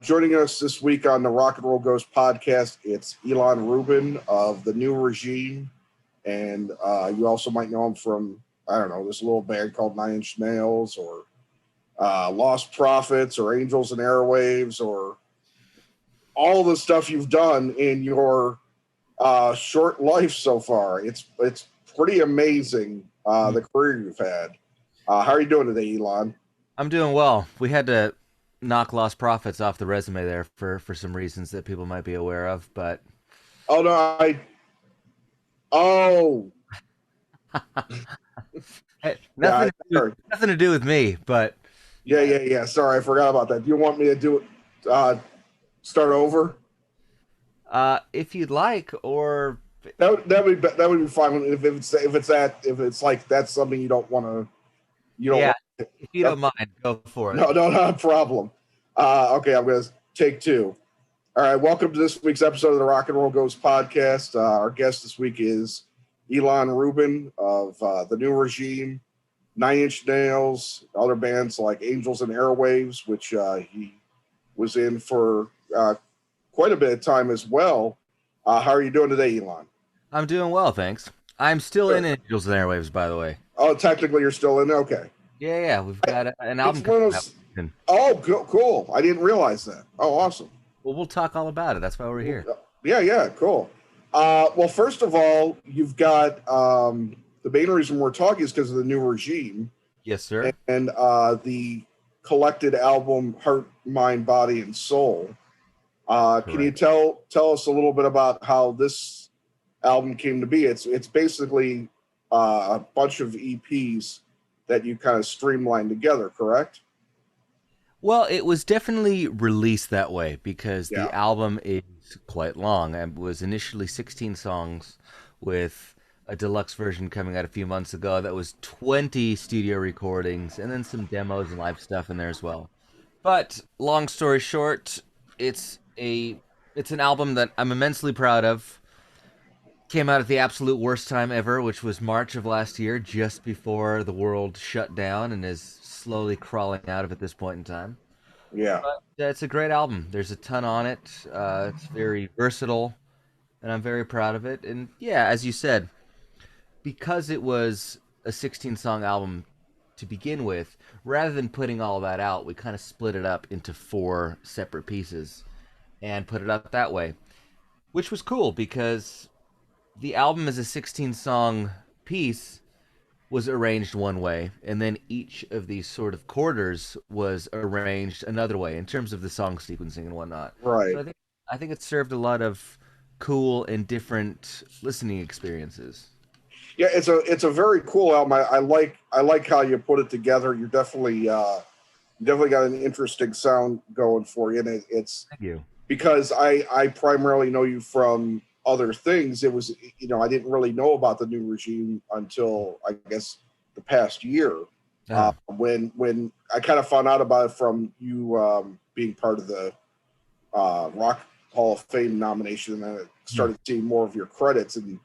Joining us this week on the Rock and Roll Ghost podcast, it's Ilan Rubin of the New Regime, and you also might know him from this little band called Nine Inch Nails, or Lost Prophets, or Angels and Airwaves, or all the stuff you've done in your short life so far. It's pretty amazing the career you've had. How are you doing today, Ilan? I'm doing well. We had to knock Lost Prophets off the resume there for some reasons that people might be aware of, but Oh no, oh hey, yeah, sorry. nothing to do with me. But yeah, Yeah. Sorry, I forgot about that. Do you want me to do it? Start over? if you'd like, or That would be fine if it's like that's something you don't yeah, want. if you don't mind, go for it. No, not a problem. Okay, I'm gonna take two. All right, welcome to this week's episode of the Rock and Roll Ghost podcast. Our guest this week is Ilan Rubin of the New Regime, Nine Inch Nails, other bands like Angels and Airwaves, which he was in for quite a bit of time as well. How are you doing today, Ilan? I'm doing well, thanks. I'm still in Good. Angels and Airwaves, by the way. Oh, technically you're still in. Okay, Yeah, we've got an it's album one of coming up. those. And Oh, cool. I didn't realize that. Oh, awesome. we'll talk all about it. That's why we're here. Yeah, cool. Well, first of all, you've got the main reason we're talking is because of the New Regime Yes, sir. and the collected album Heart, Mind, Body, and Soul. Can you Correct. tell us a little bit about how this album came to be? It's basically a bunch of EPs that you kind of streamlined together, correct? Well, it was definitely released that way because Yeah. the album is quite long. It was initially 16 songs with a deluxe version coming out a few months ago that was 20 studio recordings and then some demos and live stuff in there as well. But long story short, it's a it's an album that I'm immensely proud of. Came out at the absolute worst time ever, which was March of last year, just before the world shut down and is slowly crawling out of at this point in time. Yeah. Yeah, it's a great album. There's a ton on it. It's very versatile, and I'm very proud of it. And yeah, as you said, because it was a 16 song album to begin with, rather than putting all that out, we kind of split it up into four separate pieces and put it up that way, which was cool because the album as a 16 song piece was arranged one way, and then each of these sort of quarters was arranged another way in terms of the song sequencing and whatnot. So Right. I think it served a lot of cool and different listening experiences. Yeah, it's a very cool album. I like how you put it together. You definitely got an interesting sound going for you, and it's Thank you. because I primarily know you from other things. It was I didn't really know about the New Regime until I guess the past year, Uh, when I kind of found out about it from you being part of the Rock Hall of Fame nomination, and then I hmm. started seeing more of your credits, and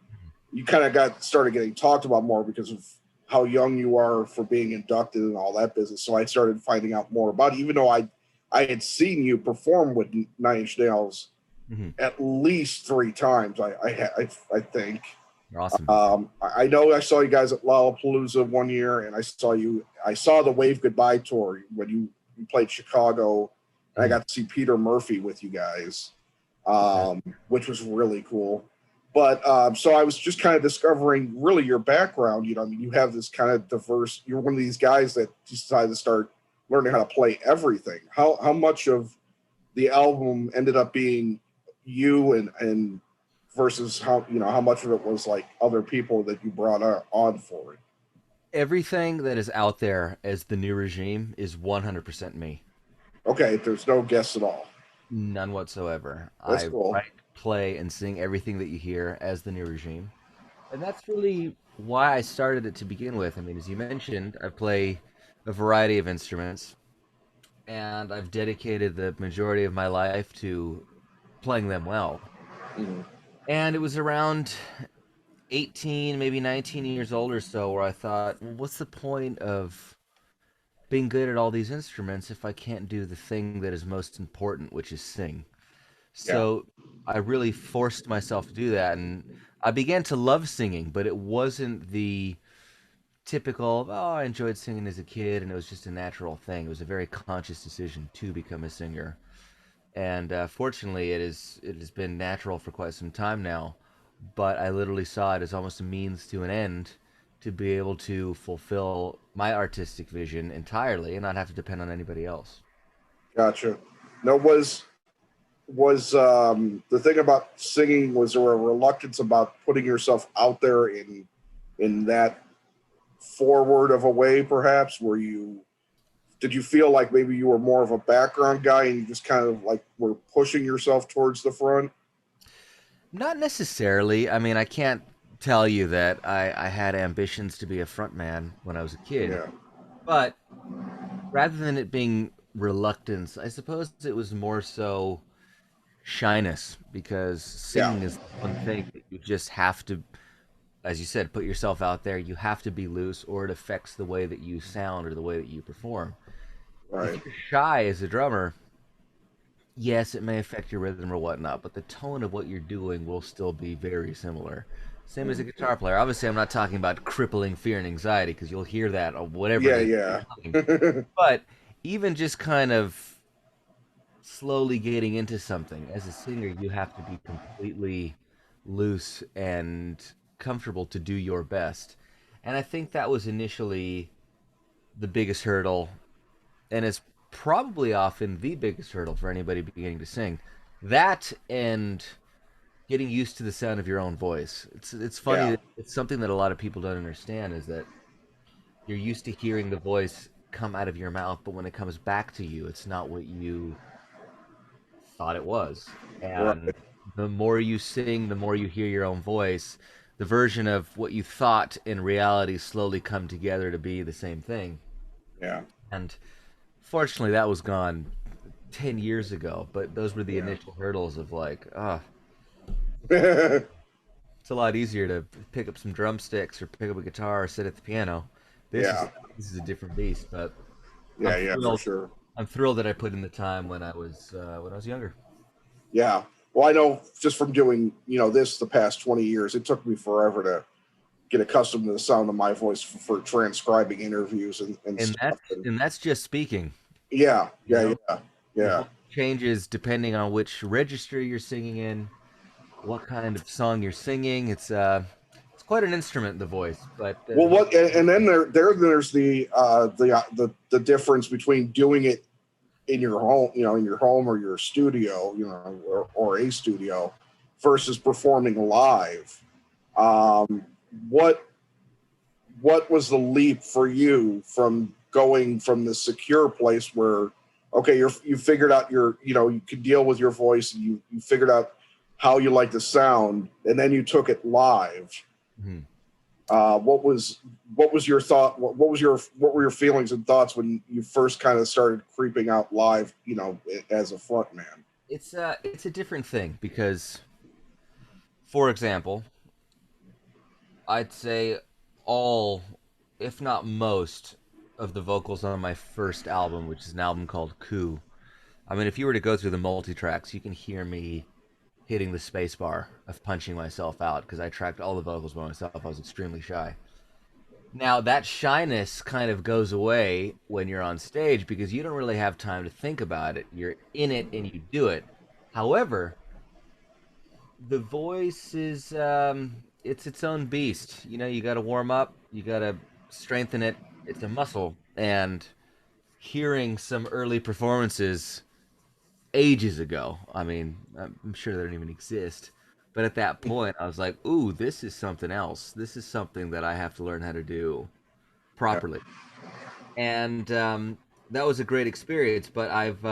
you kind of got started getting talked about more because of how young you are for being inducted and all that business. So I started finding out more about it, even though I had seen you perform with Nine Inch Nails Hmm. at least three times. I think. You're awesome. I know I saw you guys at Lollapalooza one year, and I saw the Wave Goodbye tour when you played Chicago, and I Mhm. got to see Peter Murphy with you guys, Yeah. which was really cool. But so I was just kind of discovering really your background. I mean, you have this kind of diverse. You're one of these guys that decided to start learning how to play everything. How much of the album ended up being you and versus how much of it was like other people that you brought on for it. Everything that is out there as the new regime is 100% me. Okay, there's no guess at all. None whatsoever. That's I cool. write, play, and sing everything that you hear as the new regime. And that's really why I started it to begin with. I mean, as you mentioned, I play a variety of instruments, and I've dedicated the majority of my life to playing them well. Mhm. And it was around 18, maybe 19 years old or so, where I thought, well, what's the point of being good at all these instruments if I can't do the thing that is most important, which is sing? Yeah. So I really forced myself to do that, and I began to love singing, but it wasn't the typical, oh, I enjoyed singing as a kid and it was just a natural thing. It was a very conscious decision to become a singer. And fortunately, it has been natural for quite some time now. But I literally saw it as almost a means to an end to be able to fulfill my artistic vision entirely and not have to depend on anybody else. Gotcha. Now, was the thing about singing? Was there a reluctance about putting yourself out there in that forward of a way? Perhaps were you? Did you feel like maybe you were more of a background guy and you just kind of like were pushing yourself towards the front? Not necessarily. I mean, I can't tell you that I had ambitions to be a frontman when I was a kid, Yeah. but rather than it being reluctance, I suppose it was more so shyness because Yeah. singing is the one thing that you just have to, as you said, put yourself out there. You have to be loose or it affects the way that you sound or the way that you perform. If Right. you're shy as a drummer, yes, it may affect your rhythm or whatnot, but the tone of what you're doing will still be very similar. Same as a guitar player. Obviously, I'm not talking about crippling fear and anxiety because you'll hear that or whatever it Yeah. is Yeah. you're doing. But even just kind of slowly getting into something as a singer, you have to be completely loose and comfortable to do your best. And I think that was initially the biggest hurdle, and it's probably often the biggest hurdle for anybody beginning to sing. That and getting used to the sound of your own voice. It's funny Yeah. that it's something that a lot of people don't understand is that you're used to hearing the voice come out of your mouth, but when it comes back to you, it's not what you thought it was. Right. And the more you sing, the more you hear your own voice. The version of what you thought in reality slowly come together to be the same thing. Yeah. And fortunately, that was gone 10 years ago, but those were the Yeah. initial hurdles of like, Yeah. it's a lot easier to pick up some drumsticks or pick up a guitar or sit at the piano. This is Yeah. this is a different beast, but I'm Yeah. For thrilled. sure. I'm thrilled that I put in the time when I was younger. Yeah. Well, I know just from doing this the past 20 years, it took me forever to get accustomed to the sound of my voice for transcribing interviews and And stuff. that's just speaking. Yeah, You yeah, know, yeah, your yeah, voice changes depending on which register you're singing in, what kind of song you're singing. It's quite an instrument, the voice. But well, what and then there's the difference between doing it in your home, in your home or your studio, or a studio, versus performing live. Um, what what was the leap for you from going from the secure place where, okay, you figured out you could deal with your voice and you figured out how you like the sound, and then you took it live. Mhm. What was your thought? What were your feelings and thoughts when you first kind of started creeping out live? As a front man. It's a different thing because, for example, I'd say all, if not most, of the vocals on my first album, which is an album called Coup. I mean, if you were to go through the multi tracks, you can hear me hitting the space bar of punching myself out because I tracked all the vocals by myself. I was extremely shy. Now, that shyness kind of goes away when you're on stage because you don't really have time to think about it. You're in it and you do it. However, the voice is it's its own beast. You know, you got to warm up, you got to strengthen it. It's a muscle. And hearing some early performances ages ago. I mean, I'm sure they don't even exist. But at that point, I was like, "Ooh, this is something else. This is something that I have to learn how to do Yeah, properly." And that was a great experience. But I've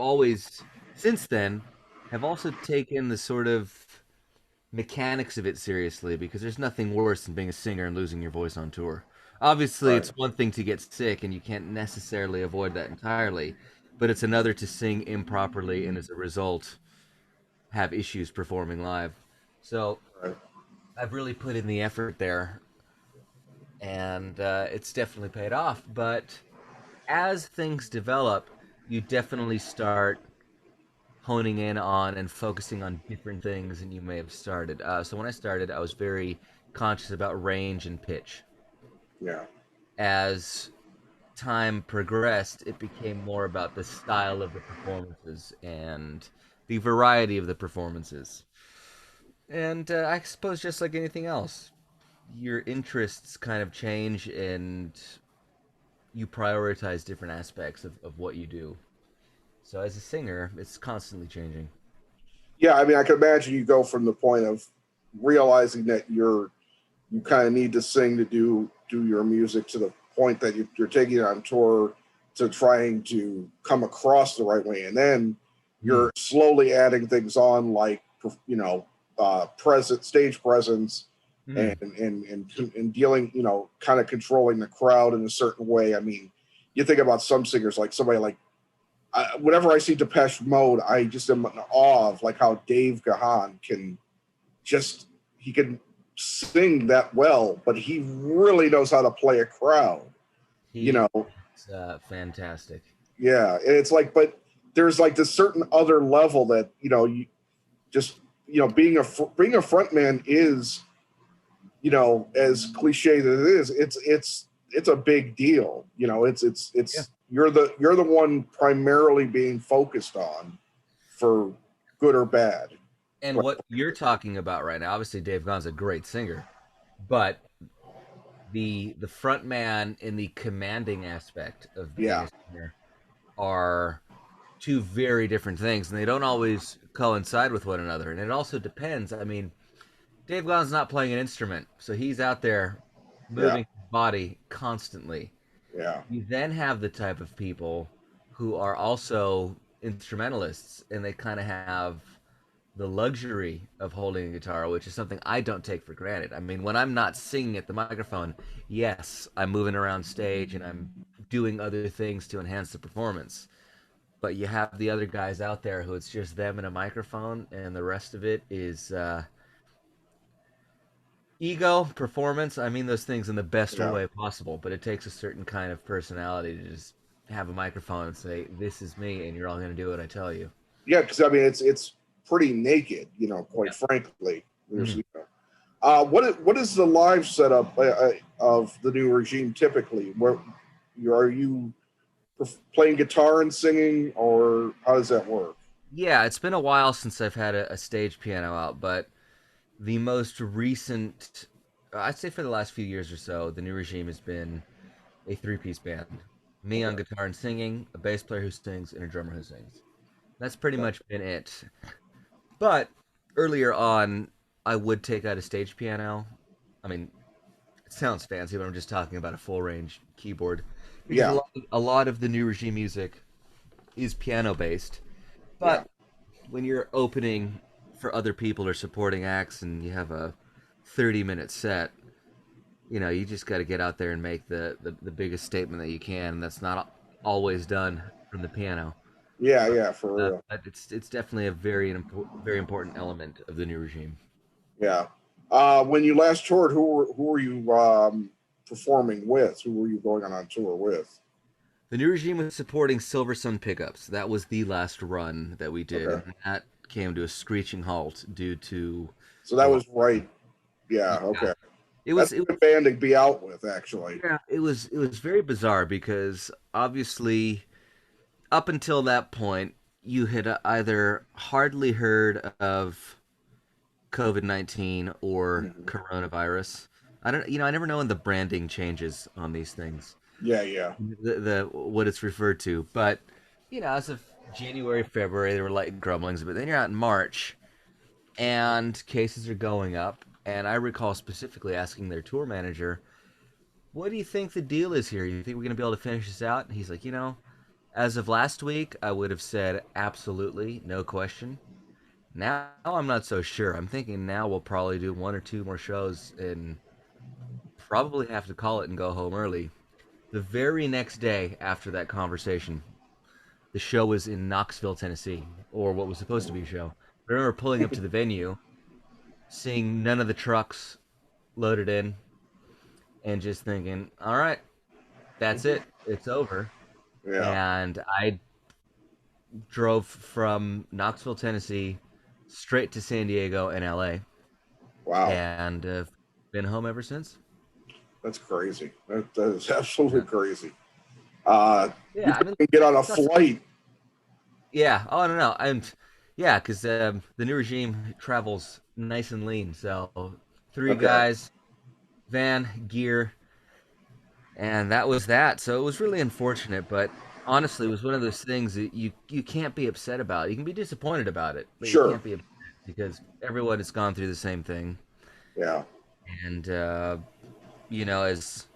always since then have also taken the sort of mechanics of it seriously because there's nothing worse than being a singer and losing your voice on tour. Obviously, right. it's one thing to get sick and you can't necessarily avoid that entirely, but it's another to sing improperly and as a result have issues performing live. So Right. I've really put in the effort there. and it's definitely paid off. But as things develop, you definitely start honing in on and focusing on different things than you may have started. So when I started, I was very conscious about range and pitch. Yeah. As time progressed, it became more about the style of the performances and the variety of the performances. And I suppose just like anything else, your interests kind of change and you prioritize different aspects of what you do. So as a singer, it's constantly changing. Yeah, I mean, I can imagine you go from the point of realizing that you kind of need to sing to do your music to the point that you're taking it on tour to trying to come across the right way, and then Hmm. you're slowly adding things on like present stage presence Hmm. and dealing kind of controlling the crowd in a certain way. I mean, you think about some singers like somebody like whenever I see Depeche Mode, I just am in awe of like how Dave Gahan can just he can sing that well, but he really knows how to play a crowd. You He know, is fantastic. yeah, and it's like, but there's like this certain other level that you just being a front man is as cliche as it is, it's a big deal. Yeah. It's you're the one primarily being focused on for good or bad. And Right? what you're talking about right now, obviously Dave Gahan's a great singer, but the front man and the commanding aspect of being Yeah, a singer are two very different things, and they don't always coincide with one another. And it also depends. I mean, Dave Gahan's not playing an instrument, so he's out there yeah, moving his body constantly. yeah, You then have the type of people who are also instrumentalists, and they kind of have the luxury of holding a guitar, which is something I don't take for granted. I mean, when I'm not singing at the microphone, yes, I'm moving around stage and I'm doing other things to enhance the performance. But you have the other guys out there who it's just them and a microphone, and the rest of it is ego, performance. I mean those things in the best yeah. way possible, but it takes a certain kind of personality to just have a microphone and say, "This is me," and you're all going to do what I tell you. Yeah, because I mean it's pretty naked, quite frankly. There's, Mhm. what is the live setup of the new regime typically? Where are you playing guitar and singing, or how does that work? Yeah, it's been a while since I've had a stage piano out, but the most recent, I'd say for the last few years or so, the new regime has been a three-piece band. Me Okay, on guitar and singing, a bass player who sings, and a drummer who sings. That's pretty okay, much been it. But earlier on, I would take out a stage piano. I mean, it sounds fancy, but I'm just talking about a full range keyboard because yeah, a lot of the new regime music is piano based. yeah, But when you're opening for other people or supporting acts and you have a 30-minute set, you just got to get out there and make the biggest statement that you can, and that's not always done from the piano. yeah, yeah, for real. But it's definitely a very important element of the new regime. Yeah. When you last toured, who were you performing with? Who were you going on tour with? The new regime was supporting Silver Sun pickups. That was the last run that we did, Okay, and that came to a screeching halt due to so a that lot. was right. Yeah, Yeah, okay. it That's was it a was good band to be out with, actually. yeah it was very bizarre because obviously up until that point you had either hardly heard of COVID-19 or Mhm. coronavirus. I never know when the branding changes on these things. Yeah, yeah, The what it's referred to. But as of January, February, there were light grumblings, but then you're out in March, and cases are going up. And I recall specifically asking their tour manager, "What do you think the deal is here? You think we're going to be able to finish this out?" And he's like, as of last week, I would have said absolutely, no question. Now I'm not so sure. I'm thinking now we'll probably do one or two more shows and probably have to call it and go home early. The very next day after that conversation, the show was in Knoxville, Tennessee, or what was supposed to be a show. I remember pulling up to the venue, seeing none of the trucks loaded in, and just thinking, all right, that's it, it's over. Yeah. And I drove from Knoxville, Tennessee, straight to San Diego and LA, Wow. and been home ever since. That's crazy. That is absolutely Yeah, crazy. You yeah. I mean, couldn't get on a it's not. flight. Yeah. Oh no, no. I'm. Yeah, because the new regime travels nice and lean. So three Okay. guys, van, gear, and that was that. So it was really unfortunate, but honestly, it was one of those things that you can't be upset about. You can be disappointed about it, but you Sure. can't be upset because everyone has gone through the same thing. Yeah. And as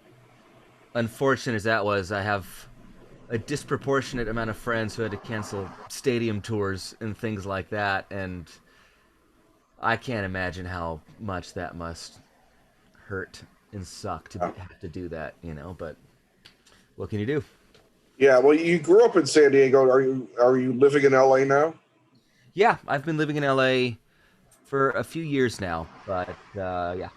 unfortunate as that was, I have a disproportionate amount of friends who had to cancel stadium tours and things like that, and I can't imagine how much that must hurt and suck to Yeah. have to do that, but what can you do? Yeah. Well, you grew up in San Diego. Are you living in LA now? Yeah, I've been living in LA for a few years now, but yeah.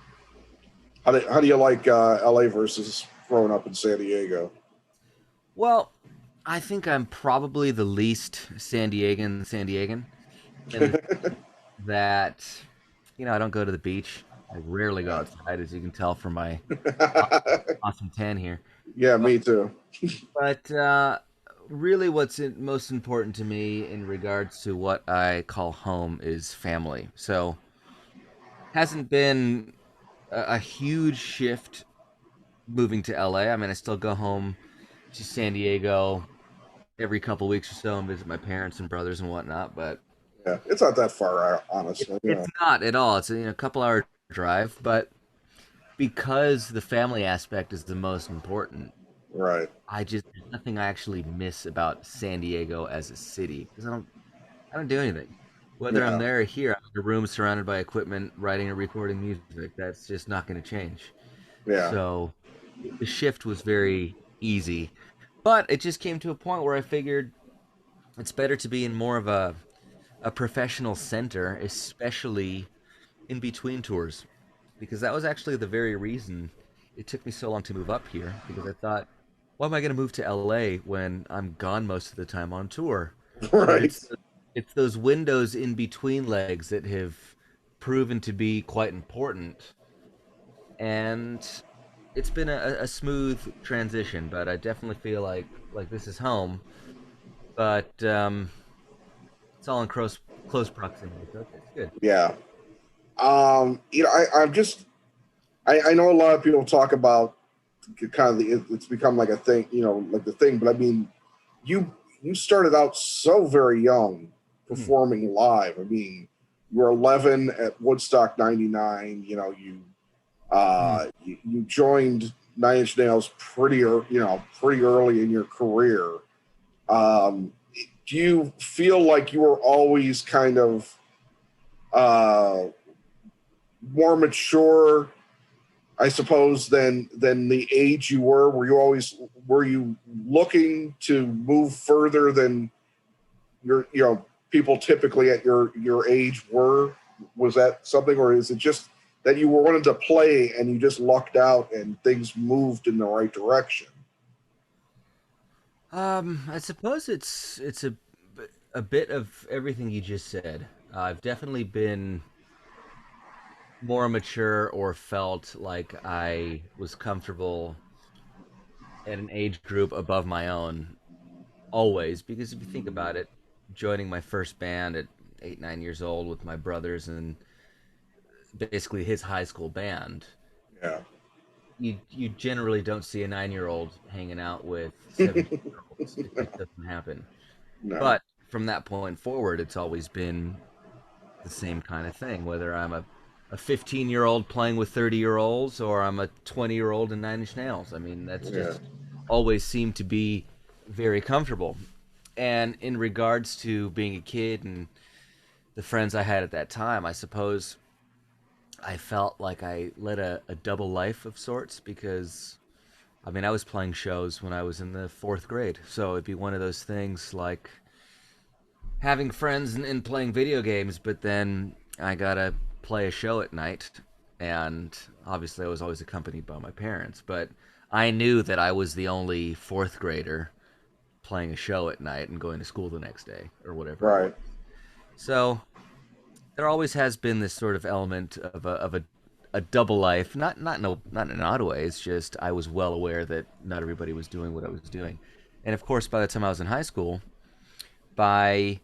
How do you like LA versus growing up in San Diego? Well, I think I'm probably the least San Diegan, in that I don't go to the beach. I rarely go Yeah. outside, as you can tell from my aw- awesome tan here. Yeah, But, me too. really, what's most important to me in regards to what I call home is family. So, hasn't been a huge shift moving to LA. I mean, I still go home to San Diego every couple weeks or so and visit my parents and brothers and whatnot. But Yeah, it's not that far, it, honestly. Yeah. it's not at all. It's a couple hour drive, but because the family aspect is the most important, Right. there's nothing I actually miss about San Diego as a city because I don't do anything. Whether I'm Yeah. there or here, I'm in a room surrounded by equipment, writing and recording music. That's just not going to change. Yeah. So the shift was very easy, but it just came to a point where I figured it's better to be in more of a professional center, especially in between tours, because that was actually the very reason it took me so long to move up here. Because I thought, why am I going to move to LA when I'm gone most of the time on tour? But Right. it's those windows in between legs that have proven to be quite important, and it's been a smooth transition. But I definitely feel like this is home. But it's all in close proximity, so it's good. Yeah. I'm just I know a lot of people talk about kind of it's become like a thing, like the thing. But I mean, you you started out so very young Hmm. performing live. I mean, you were 11 at Woodstock '99. Hmm. You joined Nine Inch Nails pretty early in your career. Um, do you feel like you were always kind of uh, more mature, I suppose, than the age you were? Were you looking to move further than people typically at your age were? Was that something, or is it just that you wanted to play and you just lucked out and things moved in the right direction? I suppose it's a bit of everything you just said. I've definitely been more mature or felt like I was comfortable at an age group above my own always, because if you think about it, joining my first band at 8, 9 years old with my brothers and basically his high school band, Yeah. you generally don't see a 9 year old hanging out with 17 year olds. It just doesn't happen. No. But from that point forward, it's always been the same kind of thing. Whether I'm a 15-year-old playing with 30-year-olds or I'm a 20-year-old in Nine Inch Nails. I mean, that's Yeah. just always seemed to be very comfortable. And in regards to being a kid and the friends I had at that time, I suppose I felt like I led a double life of sorts because I mean, I was playing shows when I was in the fourth grade. So it'd be one of those things like having friends and playing video games, but then I gotta play a show at night. and obviously I was always accompanied by my parents, but I knew that I was the only fourth grader playing a show at night and going to school the next day or whatever it was. Right. So there always has been this sort of element of a double life, not in an odd way. It's just I was well aware that not everybody was doing what I was doing, and of course, by the time I was in high school, by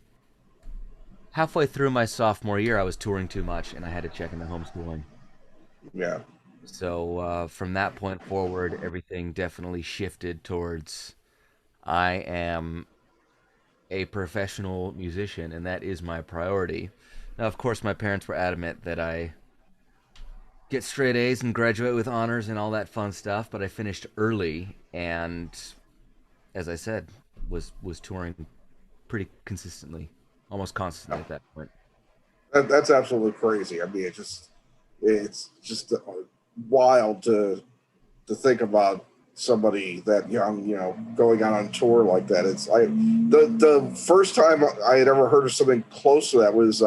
halfway through my sophomore year, I was touring too much, and I had to check into homeschooling. Yeah. So from that point forward, everything definitely shifted towards I am a professional musician, and that is my priority. Now, of course, my parents were adamant that I get straight A's and graduate with honors and all that fun stuff, but I finished early, and as I said, was touring pretty consistently, almost constantly at that point. That's absolutely crazy. I mean, it's just wild to think about somebody that young, going out on tour like that. The first time I had ever heard of something close to that was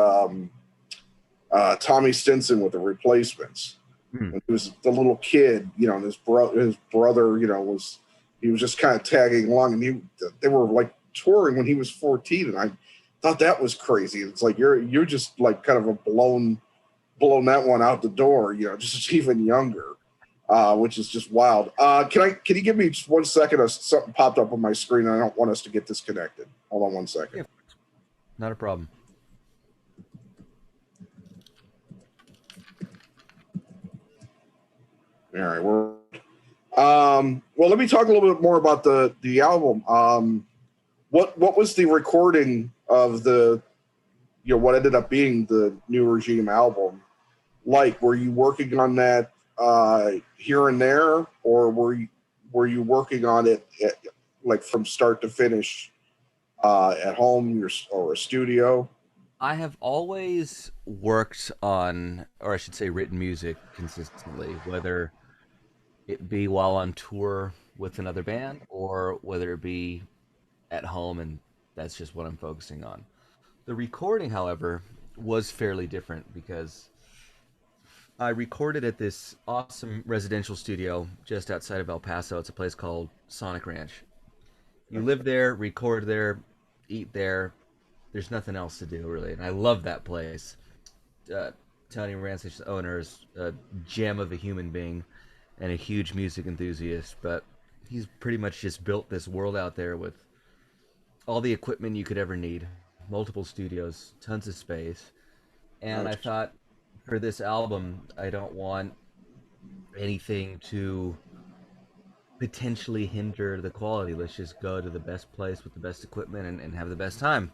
Tommy Stinson with the Replacements. Hmm. And he was the little kid, and his brother, he was just kind of tagging along, and they were like touring when he was 14, and I thought that was crazy. It's like you're just like kind of a blown that one out the door, just even younger, which is just wild. Can you give me just 1 second? Something popped up on my screen, and I don't want us to get disconnected. Hold on 1 second. Yeah, not a problem. All right, well, let me talk a little bit more about the album. What was the recording of what ended up being the New Regime album like? Were you working on that here and there, or were you working on it like from start to finish at home or a studio? I have always worked on, or I should say, written music consistently, whether it be while on tour with another band or whether it be at home, and that's just what I'm focusing on. The recording, however, was fairly different because I recorded at this awesome residential studio just outside of El Paso. It's a place called Sonic Ranch. You live there, record there, eat there. There's nothing else to do really, and I love that place. uh, Tony Rancic, the owner, is a gem of a human being and a huge music enthusiast. But he's pretty much just built this world out there with all the equipment you could ever need, multiple studios, tons of space. And I Nice. thought for this album, I don't want anything to potentially hinder the quality. Let's just go to the best place with the best equipment and have the best time.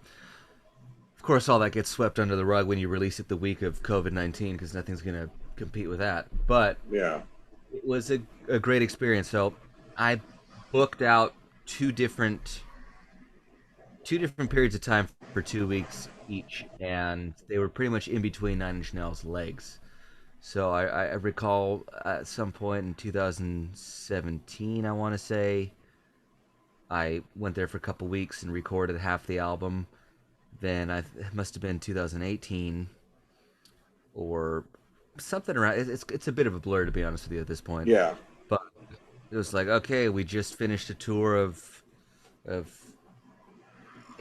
Of course, all that gets swept under the rug when you release it the week of COVID-19 because nothing's going to compete with that. But Yeah. it was a great experience. So I booked out two different two different periods of time for 2 weeks each, and they were pretty much in between Nine Inch Nails' legs. So I recall at some point in 2017, I want to say, I went there for a couple weeks and recorded half the album. Then it must have been 2018 or something around. It's a bit of a blur to be honest with you at this point. Yeah. But it was like, okay, we just finished a tour of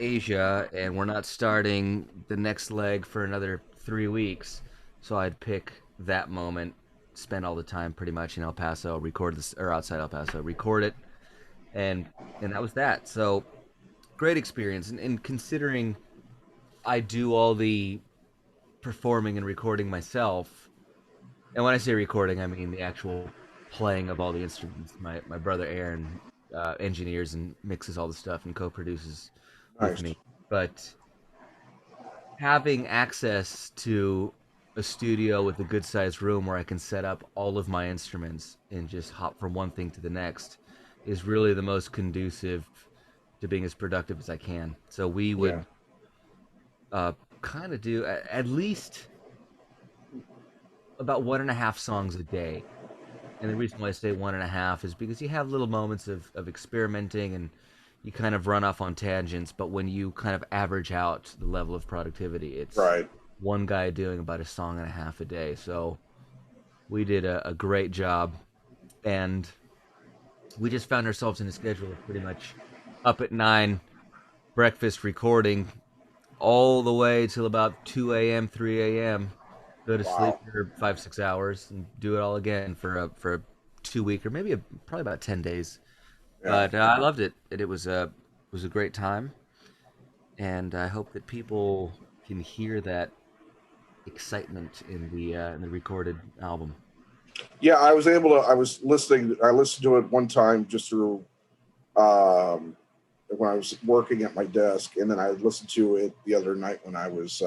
Asia, and we're not starting the next leg for another 3 weeks. So I'd pick that moment, spend all the time pretty much in El Paso, record this, or outside El Paso, record it, and that was that. So great experience, and considering I do all the performing and recording myself, and when I say recording, I mean the actual playing of all the instruments. My brother Aaron engineers and mixes all the stuff and co-produces with Nice. me. But having access to a studio with a good sized room where I can set up all of my instruments and just hop from one thing to the next is really the most conducive to being as productive as I can. So we Yeah. would uh, kind of do at least about 1.5 songs a day. And the reason why I say 1.5 is because you have little moments of experimenting and you kind of run off on tangents, but when you kind of average out the level of productivity, it's Right. one guy doing about a song and a half a day. So We did a great job, and we just found ourselves in a schedule of pretty much up at 9, breakfast recording, all the way till about 2 a.m., 3 a.m. Go to sleep Wow. for 5 6 hours and do it all again for a 2 week or maybe probably about 10 days. Yeah. But I loved it. It was a great time, and I hope that people can hear that excitement in the recorded album. Yeah, I was able to. I was listening. I listened to it one time just through um, when I was working at my desk, and then I listened to it the other night when I was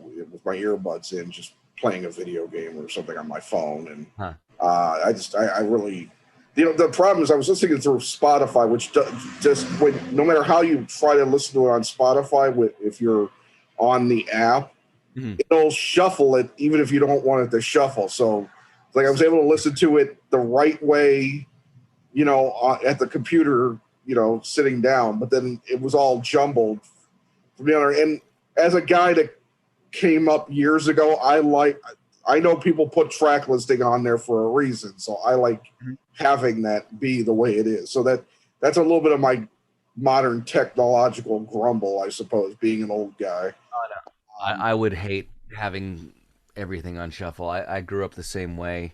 with my earbuds in, just playing a video game or something on my phone. And Huh. I really, the problem is I was listening through Spotify, which just when no matter how you try to listen to it on Spotify, if you're on the app, Mhm. it'll shuffle it even if you don't want it to shuffle. So like I was able to listen to it the right way, at the computer, sitting down, but then it was all jumbled from the other. And as a guy that came up years ago, I know people put track listing on there for a reason, so I like Mhm. having that be the way it is. So that's a little bit of my modern technological grumble, I suppose, being an old guy. Um, I would hate having everything on shuffle. I grew up the same way.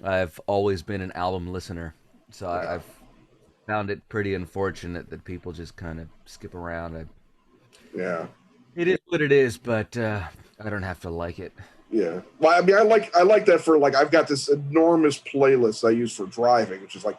I've always been an album listener, so yeah, I've found it pretty unfortunate that people just kind of skip around. yeah. It is what it is, but I don't have to like it. Yeah. Well, I mean, I like that for like I've got this enormous playlist I use for driving, which is like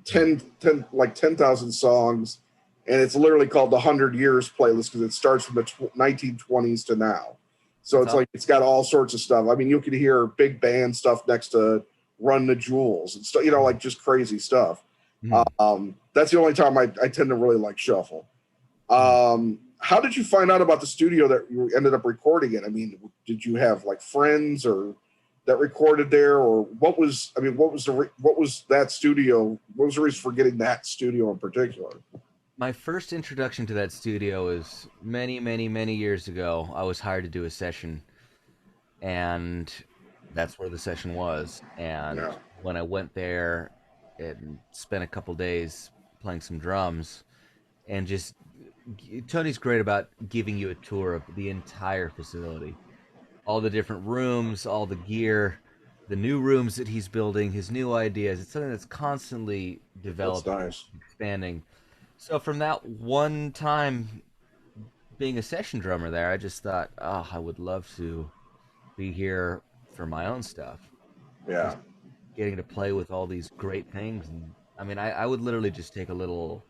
10,000 songs, and it's literally called the 100 Years playlist because it starts from the 1920s to now. So That's it's awesome. like it's got all sorts of stuff. I mean, you could hear big band stuff next to Run the Jewels and stuff, like just crazy stuff. Mhm. That's the only time I tend to really like shuffle. Mhm. How did you find out about the studio that you ended up recording in? I mean, did you have like friends or that recorded there, or what was? I mean, what was that studio? What was the reason for getting that studio in particular? My first introduction to that studio is many, many, many years ago. I was hired to do a session, and that's where the session was. And Yeah, when I went there and spent a couple days playing some drums, and just Tony's great about giving you a tour of the entire facility, all the different rooms, all the gear, the new rooms that he's building, his new ideas. It's something that's constantly that's developing, nice. expanding. So from that one time being a session drummer there, I just thought, oh, I would love to be here for my own stuff. Yeah, Just getting to play with all these great things. And I mean, I would literally just take a little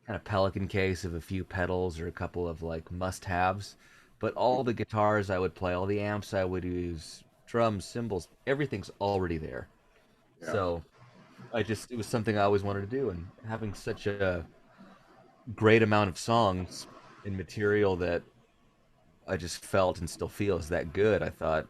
kind of Pelican case of a few pedals or a couple of like must haves. But all the guitars I would play, all the amps I would use, drums, cymbals, everything's already there. yeah. So it was something I always wanted to do. And having such a great amount of songs and material that I just felt and still feel is that good, I thought,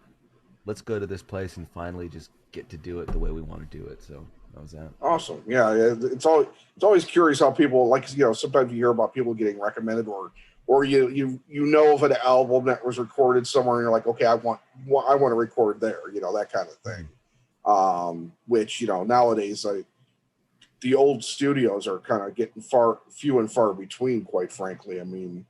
let's go to this place and finally just get to do it the way we want to do it. So that was that. Awesome. Yeah, it's always curious how people like sometimes you hear about people getting recommended or you know of an album that was recorded somewhere and you're like, okay, I want to record there, that kind of thing. Mhm. Which nowadays the old studios are kind of getting few and far between, quite frankly. I mean,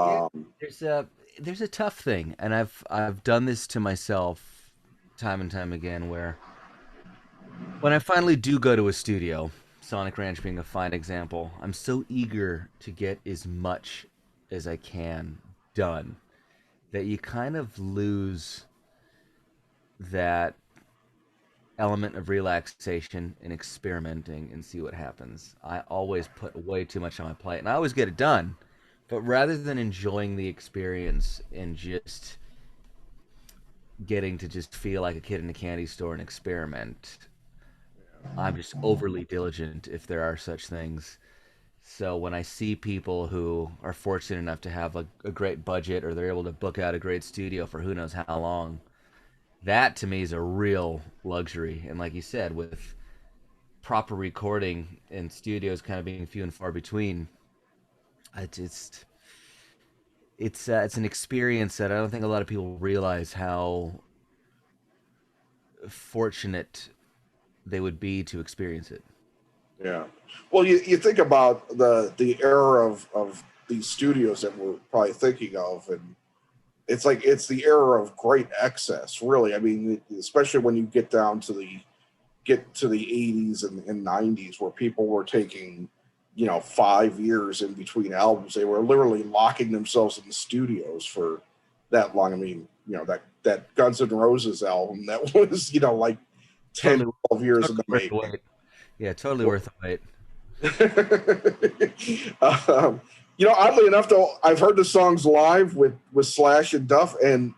Yeah, um, there's a there's a tough thing, and I've done this to myself time and time again, where when I finally do go to a studio, Sonic Ranch being a fine example, I'm so eager to get as much as I can done that you kind of lose that element of relaxation and experimenting and see what happens. I always put way too much on my plate, and I always get it done. But rather than enjoying the experience and just getting to just feel like a kid in a candy store and experiment, I'm just overly diligent if there are such things. So when I see people who are fortunate enough to have a great budget or they're able to book out a great studio for who knows how long, that to me is a real luxury. And like you said, with proper recording and studios kind of being few and far between, I it's an experience that I don't think a lot of people realize how fortunate they would be to experience it. Yeah. Well, you think about the era of these studios that we're probably thinking of, and it's like it's the era of great excess, really. I mean, especially when you get to the 80s and 90s, where people were taking, 5 years in between albums. They were literally locking themselves in the studios for that long. I mean, that Guns N' Roses album that was, like 10, Totally, 12 years in totally the worth the making. wait. Yeah, totally worth the wait. um, oddly enough, though, I've heard the songs live with Slash and Duff, and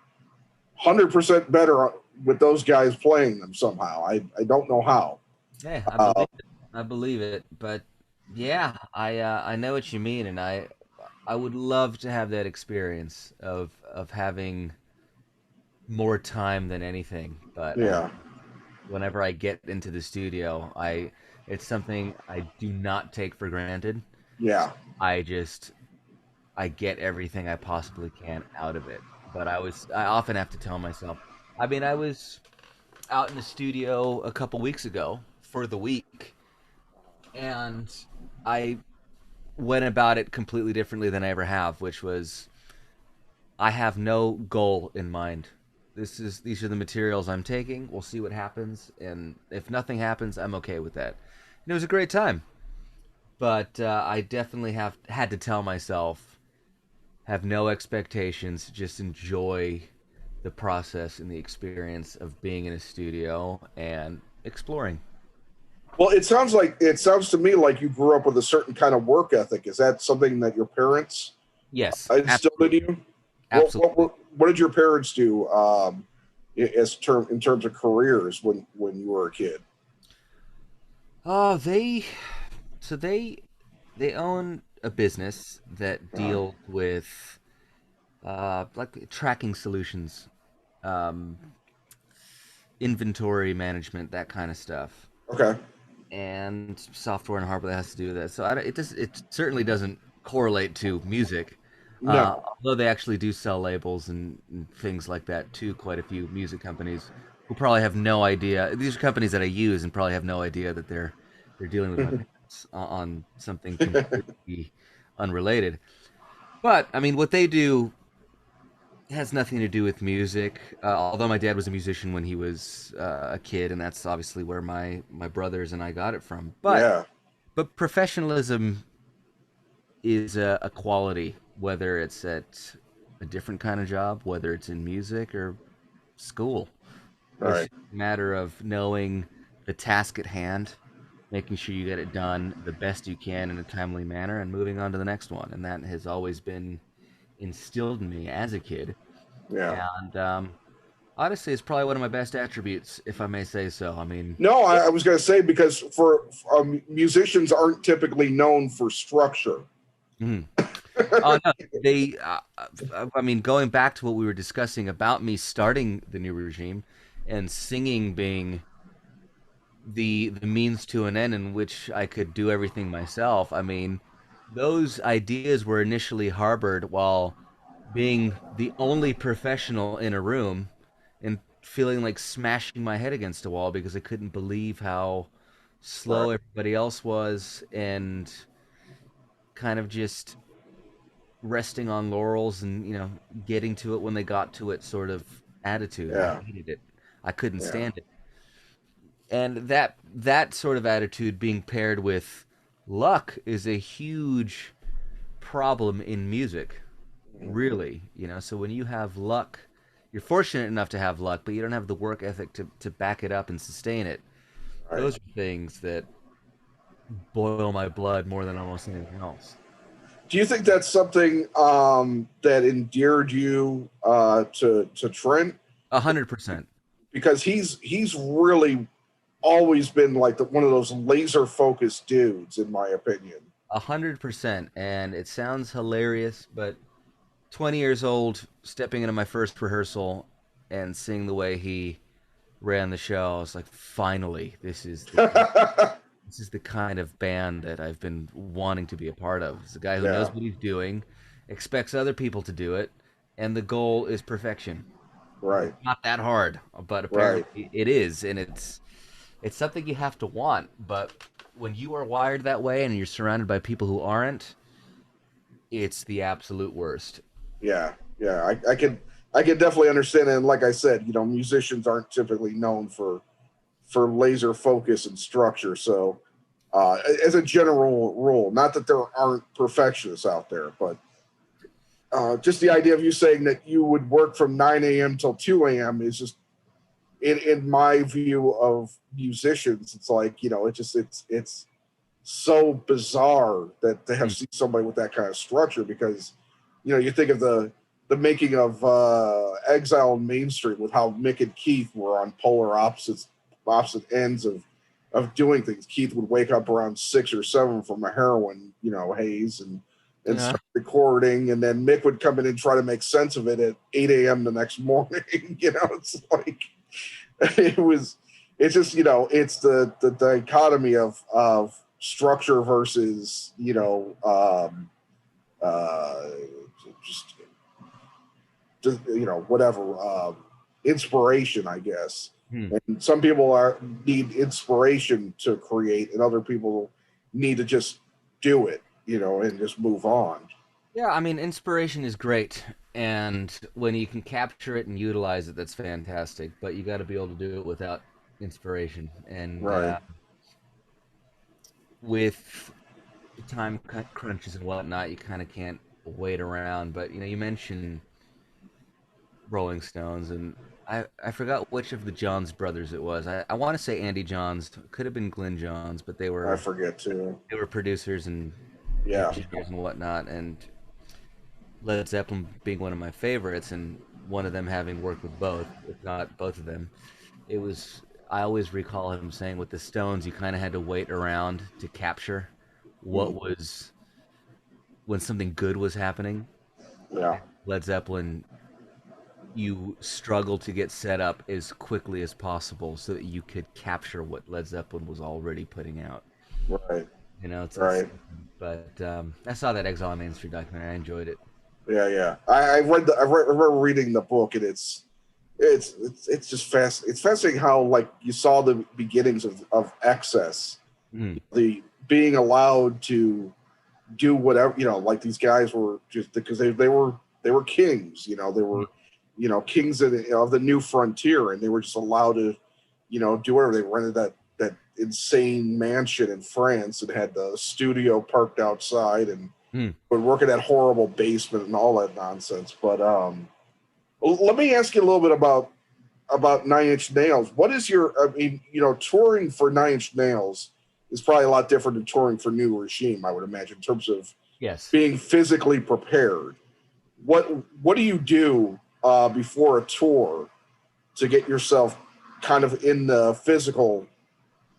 100% better with those guys playing them somehow. I don't know how. Yeah, I Uh, believe it. I believe it. But yeah, I know what you mean, and I would love to have that experience of having more time than anything. But yeah, whenever I get into the studio, I it's something I do not take for granted. yeah. I just I get everything I possibly can out of it. But I often have to tell myself. I mean, I was out in the studio a couple weeks ago for the week, and I went about it completely differently than I ever have, which was I have no goal in mind. These are the materials I'm taking. We'll see what happens, and if nothing happens, I'm okay with that. And it was a great time, but I definitely have had to tell myself have no expectations, just enjoy the process and the experience of being in a studio and exploring. Well, it sounds to me like you grew up with a certain kind of work ethic. Is that something that your parents Yes, instilled in absolutely, you? absolutely. What did your parents do in terms of careers when you were a kid? Oh, so they own a business that Uh, deals with like tracking solutions, um, inventory management, that kind of stuff, okay. and software and hardware that has to do with that. So it certainly doesn't correlate to music. No. Although they actually do sell labels and things like that to quite a few music companies who probably have no idea. These are companies that I use and probably have no idea that they're dealing with my parents on something completely unrelated. But I mean, what they do has nothing to do with music. Although my dad was a musician when he was a kid, and that's obviously where my brothers and I got it from. Yeah. But professionalism is a quality, whether it's at a different kind of job, whether it's in music or school. All It's right. just a matter of knowing the task at hand, making sure you get it done the best you can in a timely manner, and moving on to the next one. And that has always been instilled in me as a kid. Yeah. And honestly, it's probably one of my best attributes, if I may say so. I mean, No, I was going to say because for musicians aren't typically known for structure. mhm. Oh no, they. I mean, going back to what we were discussing about me starting the new regime, and singing being the means to an end in which I could do everything myself. I mean, those ideas were initially harbored while being the only professional in a room and feeling like smashing my head against a wall because I couldn't believe how Right. slow everybody else was and kind of just resting on laurels and getting to it when they got to it sort of attitude. I Yeah. hated it. I couldn't Yeah. stand it. And that sort of attitude being paired with luck is a huge problem in music, really. So when you have luck, you're fortunate enough to have luck, but you don't have the work ethic to back it up and sustain it. Right. Those are things that boil my blood more than almost anything else. Do you think that's something that endeared you to Trent? 100%. Because he's really always been like one of those laser focused dudes, in my opinion. 100%. And it sounds hilarious, but 20 years old, stepping into my first rehearsal and seeing the way he ran the show, I was like, finally, this is the kind of band that I've been wanting to be a part of. It's a guy who knows Yeah. what he's doing, expects other people to do it, and the goal is perfection. Right. Not that hard, but Right. apparently it is, and it's something you have to want. But when you are wired that way and you're surrounded by people who aren't, it's the absolute worst. Yeah. Yeah. I could definitely understand it. And like I said, musicians aren't typically known for laser focus and structure. So as a general rule, not that there aren't perfectionists out there, but just the idea of you saying that you would work from 9 a.m. till 2 a.m. is just in my view of musicians, it's like, it's so bizarre that to have Hmm. seen somebody with that kind of structure, because you think of the making of Exile and Main Street, with how Mick and Keith were on polar opposite ends of doing things. Keith would wake up around 6 or 7 from a heroin haze, and Uh-huh. start recording, and then Mick would come in and try to make sense of it at 8 a.m. the next morning. It's like it's just it's the dichotomy of structure versus uh just whatever, inspiration, I guess. Hmm. And some people need inspiration to create, and other people need to just do it, and just move on. Yeah, I mean, inspiration is great, and when you can capture it and utilize it, that's fantastic. But you got to be able to do it without inspiration, and Right. with time crunches and whatnot, you kind of can't wait around. But you mentioned Rolling Stones, and I forgot which of the Johns brothers it was. I want to say Andy Johns, could have been Glenn Johns, but they I were forget too. they were producers and Yeah. engineers and whatnot, and Led Zeppelin being one of my favorites, and one of them having worked with both, if not both of them. It was I always recall him saying with the Stones, you kind of had to wait around to capture what Mm. was when something good was happening. Yeah. Led Zeppelin, you struggle to get set up as quickly as possible so that you could capture what Led Zeppelin was already putting out. Right. It's Right. but I saw that Exile on Main Street documentary. I enjoyed it. Yeah. Yeah. I remember reading the book, and it's just fast. It's fascinating how, like, you saw the beginnings of excess, Mm, the being allowed to do whatever, like these guys were, just because they were kings, they mm, were kings of the new frontier, and they were just allowed to do whatever. They rented that insane mansion in France and had the studio parked outside, and mm. would work in that horrible basement and all that nonsense. But let me ask you a little bit about Nine Inch Nails. What is your? I mean, touring for Nine Inch Nails is probably a lot different than touring for New Regime, I would imagine, in terms of Yes. being physically prepared. What do you do before a tour to get yourself kind of in the physical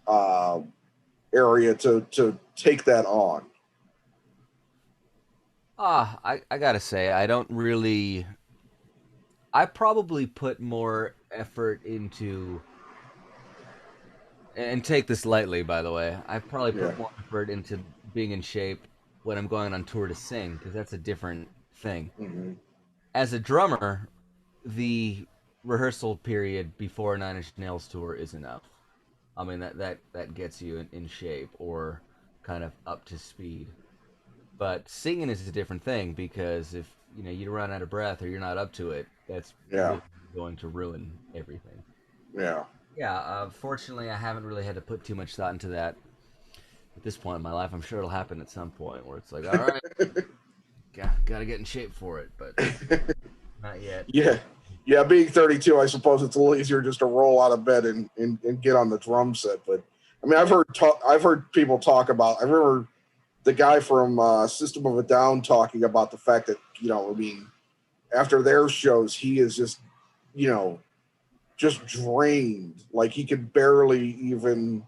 uh, area to take that on? I gotta say, I don't really. I probably put more effort into, and take this lightly, by the way. I probably Yeah. put more effort into being in shape when I'm going on tour to sing, because that's a different thing. Hmm. As a drummer, the rehearsal period before a Nine Inch Nails tour is enough. I mean that gets you in shape or kind of up to speed. But singing is a different thing, because if you run out of breath or you're not up to it, that's Yeah. really going to ruin everything. Yeah. Yeah, fortunately, I haven't really had to put too much thought into that at this point in my life. I'm sure it'll happen at some point where it's like, all right, got to get in shape for it, but not yet. Yeah. Yeah, being 32, I suppose it's a little easier just to roll out of bed and get on the drum set. But I mean, I've heard people talk about. I remember the guy from System of a Down talking about the fact that I mean, after their shows, he is you know just drained. Like, he could barely even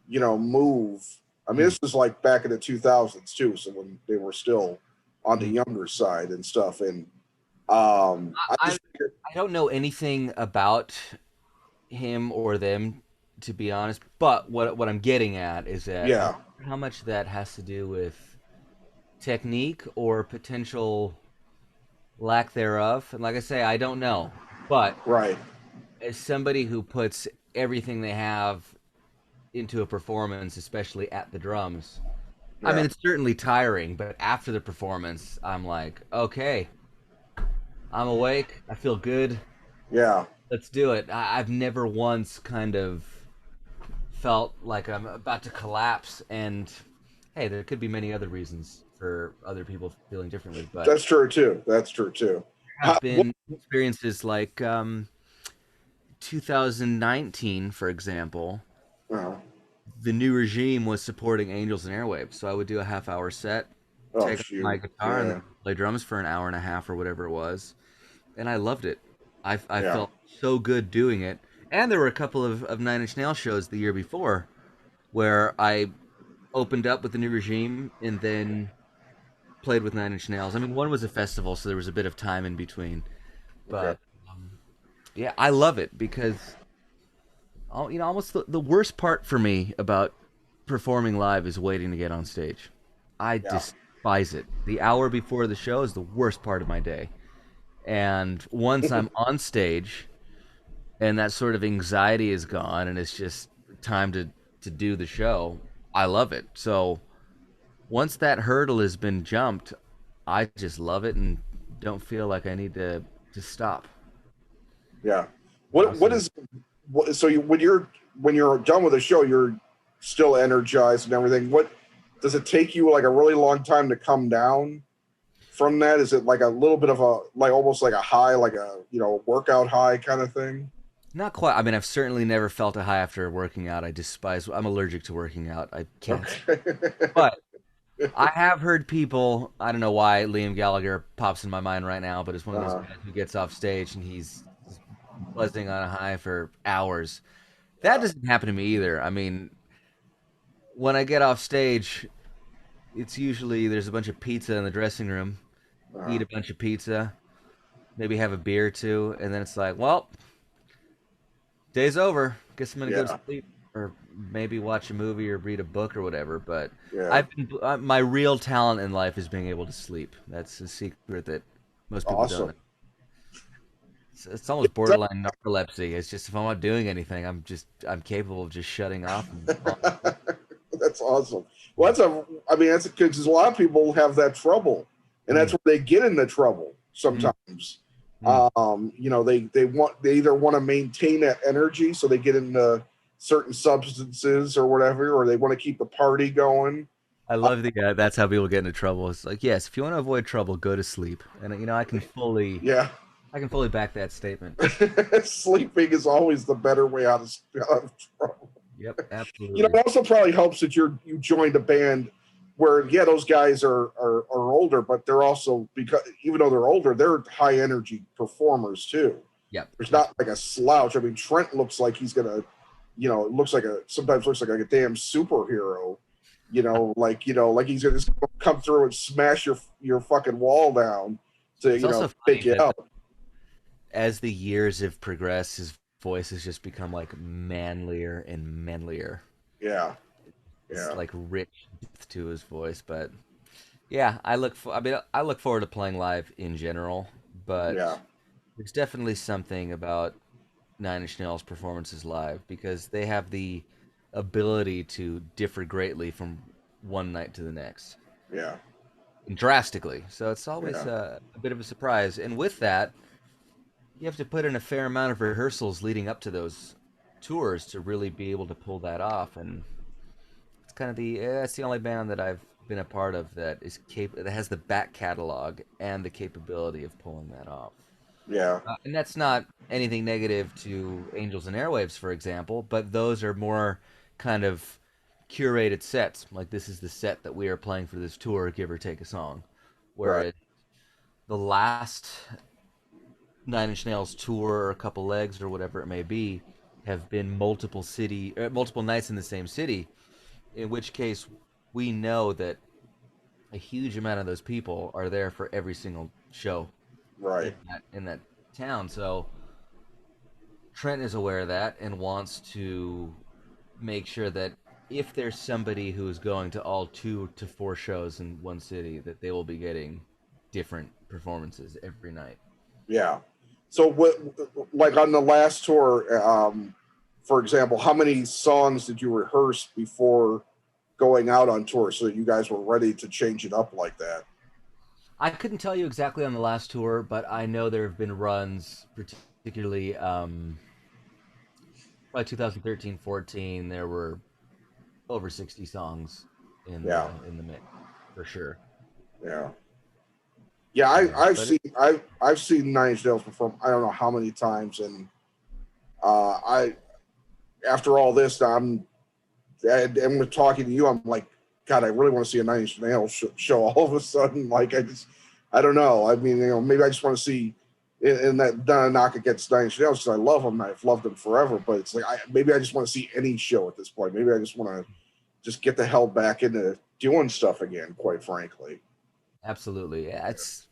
move. I mean, Hmm. this was like back in the 2000s too, so when they were still on the Hmm. younger side and stuff. And I I just figured, I don't know anything about him or them, to be honest. But what I'm getting at is that yeah, how much that has to do with technique or potential lack thereof. And like I say, I don't know. But Right. as somebody who puts everything they have into a performance, especially at the drums, I Yeah. mean, it's certainly tiring, but after the performance, I'm like, okay, I'm awake. I feel good. Yeah. Let's do it. I've never once kind of felt like I'm about to collapse. And hey, there could be many other reasons for other people feeling differently, but That's true too. That's true too. there have What, been experiences like 2019, for example. uh, The new regime was supporting Angels and Airwaves, so I would do a half-hour set, oh take up my shoot. guitar, and then Yeah. play drums for an hour and a half or whatever it was, and I loved it. I Yeah. felt so good doing it. And there were a couple of Nine Inch Nails shows the year before where I opened up with the new regime and then played with Nine Inch Nails. I mean, one was a festival, so there was a bit of time in between. Okay. But yeah, I love it because almost the worst part for me about performing live is waiting to get on stage. I Yeah. despise it. The hour before the show is the worst part of my day. And once I'm on stage and that sort of anxiety is gone and it's just time to do the show, I love it. So once that hurdle has been jumped, I just love it and don't feel like I need to stop. Yeah. What So is so when you're done with the show, you're still energized and everything. What does it take you like a really long time to come down from that? Is it like a little bit of a like almost like a high, like a workout high kind of thing? not quite. I mean, I've certainly never felt a high after working out. I despise. I'm allergic to working out. I can't. Okay. But I have heard people. I don't know why Liam Gallagher pops in my mind right now, but it's one of those uh, guys who gets off stage and he's buzzing on a high for hours. That yeah. doesn't happen to me either. I mean, when I get off stage, it's usually there's a bunch of pizza in the dressing room. Uh, Eat a bunch of pizza, maybe have a beer or two, and then it's like, well, day's over. Guess I'm gonna go to yeah. sleep, or maybe watch a movie or read a book or whatever. But Yeah. my real talent in life is being able to sleep. That's a secret that most people don't know. Awesome. It's almost borderline narcolepsy. It's just if I'm not doing anything, I'm capable of just shutting off and falling asleep. That's awesome. Well, I mean, that's because a lot of people have that trouble, and that's Mm, where they get into trouble mm, sometimes. mm. They either want to maintain that energy, so they get into certain substances or whatever, or they want to keep the party going. I Uh, love the that's how people get into trouble. It's like, yes, if you want to avoid trouble, go to sleep. And yeah, I can fully back that statement. sleeping is always the better way out of trouble. Yep, It absolutely. also probably helps that you joined a band where those guys are older, but they're also, because even though they're older, they're high energy performers too. Yep. There's not like a slouch. I mean, Trent looks like he's gonna, looks like sometimes looks like a damn superhero. Like he's gonna just come through and smash your fucking wall down to It's also take funny you that out. as the years have progressed, his voice has just become like manlier and manlier. Yeah, It's yeah, like rich depth to his voice, but yeah, I look forward to playing live in general, but yeah, there's definitely something about Nine Inch Nails performances live because they have the ability to differ greatly from one night to the next, yeah, drastically. So it's always yeah, a bit of a surprise. And with that, you have to put in a fair amount of rehearsals leading up to those tours to really be able to pull that off. And it's kind of that's the only band that I've been a part of that has the back catalog and the capability of pulling that off. yeah. And that's not anything negative to Angels and Airwaves, for example, but those are more kind of curated sets. Like this is the set that we are playing for this tour, give or take a song. Right, Whereas the last Nine Inch Nails tour or a couple legs or whatever it may be have been multiple nights in the same city. In which case, we know that a huge amount of those people are there for every single show right. in that town. So Trent is aware of that and wants to make sure that if there's somebody who is going to all 2 to 4 shows in one city, that they will be getting different performances every night. Yeah. So what, like on the last tour, for example, how many songs did you rehearse before going out on tour so that you guys were ready to change it up like that? I couldn't tell you exactly on the last tour, but I know there have been runs, particularly by 2013, 14. There were over 60 songs Yeah, in the mix for sure. yeah, yeah. Yeah, I've but it, seen I've seen Nine Inch Nails perform. I don't know how many times, and I after all this, and with talking to you, I'm like, God, I really want to see a Nine Inch Nails show all of a sudden. Like, I don't know. I mean, maybe I just want to see in that not a knock against Nine Inch Nails because I love them. I've loved them forever. But it's like, maybe I just want to see any show at this point. Maybe I just want to just get the hell back into doing stuff again, quite frankly. absolutely. Yeah, it's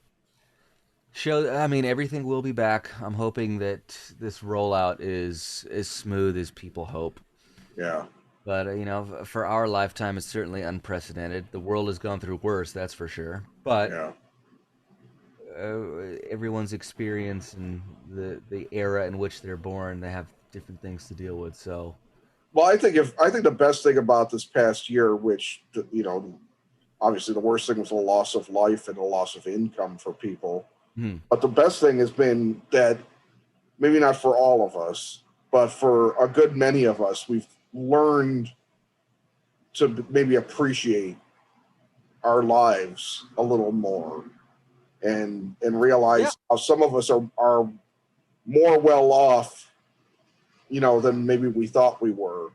show. I mean, everything will be back. I'm hoping that this rollout is as smooth as people hope. Yeah, But for our lifetime, it's certainly unprecedented. The world has gone through worse, that's for sure. But yeah. everyone's experience and the era in which they're born, they have different things to deal with. So, Well, I think the best thing about this past year, which obviously the worst thing was the loss of life and the loss of income for people. hmm, But the best thing has been that maybe not for all of us, but for a good many of us, we've learned to maybe appreciate our lives a little more and yeah, realize how some of us are more well off, than maybe we thought we were.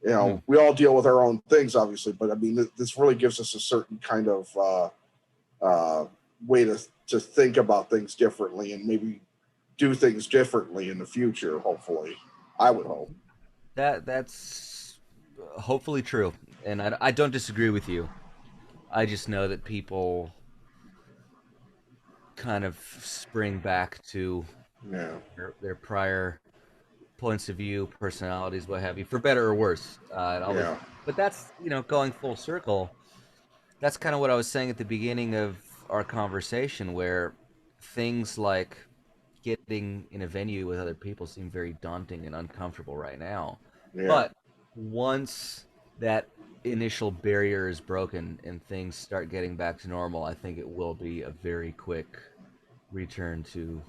hmm, We all deal with our own things, obviously, but I mean, this really gives us a certain kind of way to think about things differently and maybe do things differently in the future. Hopefully, I would hope. that's hopefully true. And I don't disagree with you. I just know that people kind of spring back to Yeah, their prior points of view, personalities, what have you, for better or worse. It always, yeah, but that's going full circle. That's kind of what I was saying at the beginning of our conversation, where things like getting in a venue with other people seem very daunting and uncomfortable right now. yeah. But once that initial barrier is broken and things start getting back to normal, I think it will be a very quick return to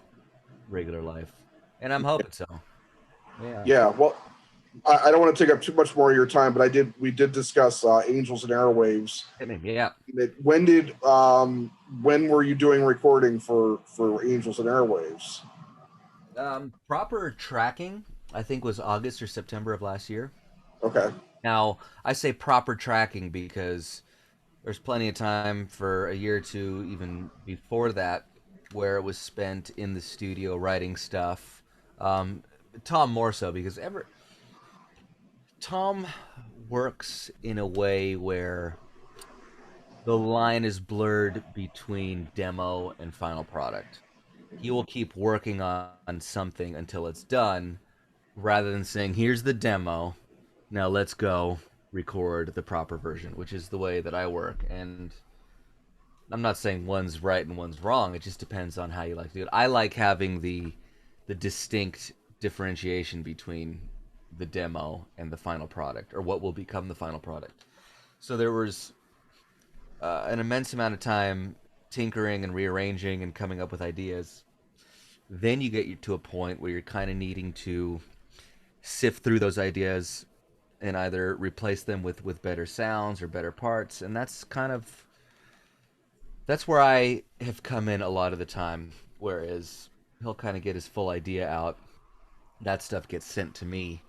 regular life. And I'm hoping so. Yeah. Yeah. Well, I don't want to take up too much more of your time, but we did discuss Angels and Airwaves. Hit me. Yeah. When were you doing recording for Angels and Airwaves? Proper tracking, I think, was August or September of last year. Okay. Now, I say proper tracking because there's plenty of time for a year or two, even before that, where it was spent in the studio writing stuff. Um, Tom more so because Tom works in a way where the line is blurred between demo and final product. He will keep working on something until it's done, rather than saying, "Here's the demo, now let's go record the proper version," which is the way that I work. And I'm not saying one's right and one's wrong. It just depends on how you like to do it. I like having the distinct differentiation between the demo and the final product, or what will become the final product. So there was an immense amount of time tinkering and rearranging and coming up with ideas. Then you get to a point where you're kind of needing to sift through those ideas and either replace them with better sounds or better parts. And that's where I have come in a lot of the time. Whereas he'll kind of get his full idea out, that stuff gets sent to me.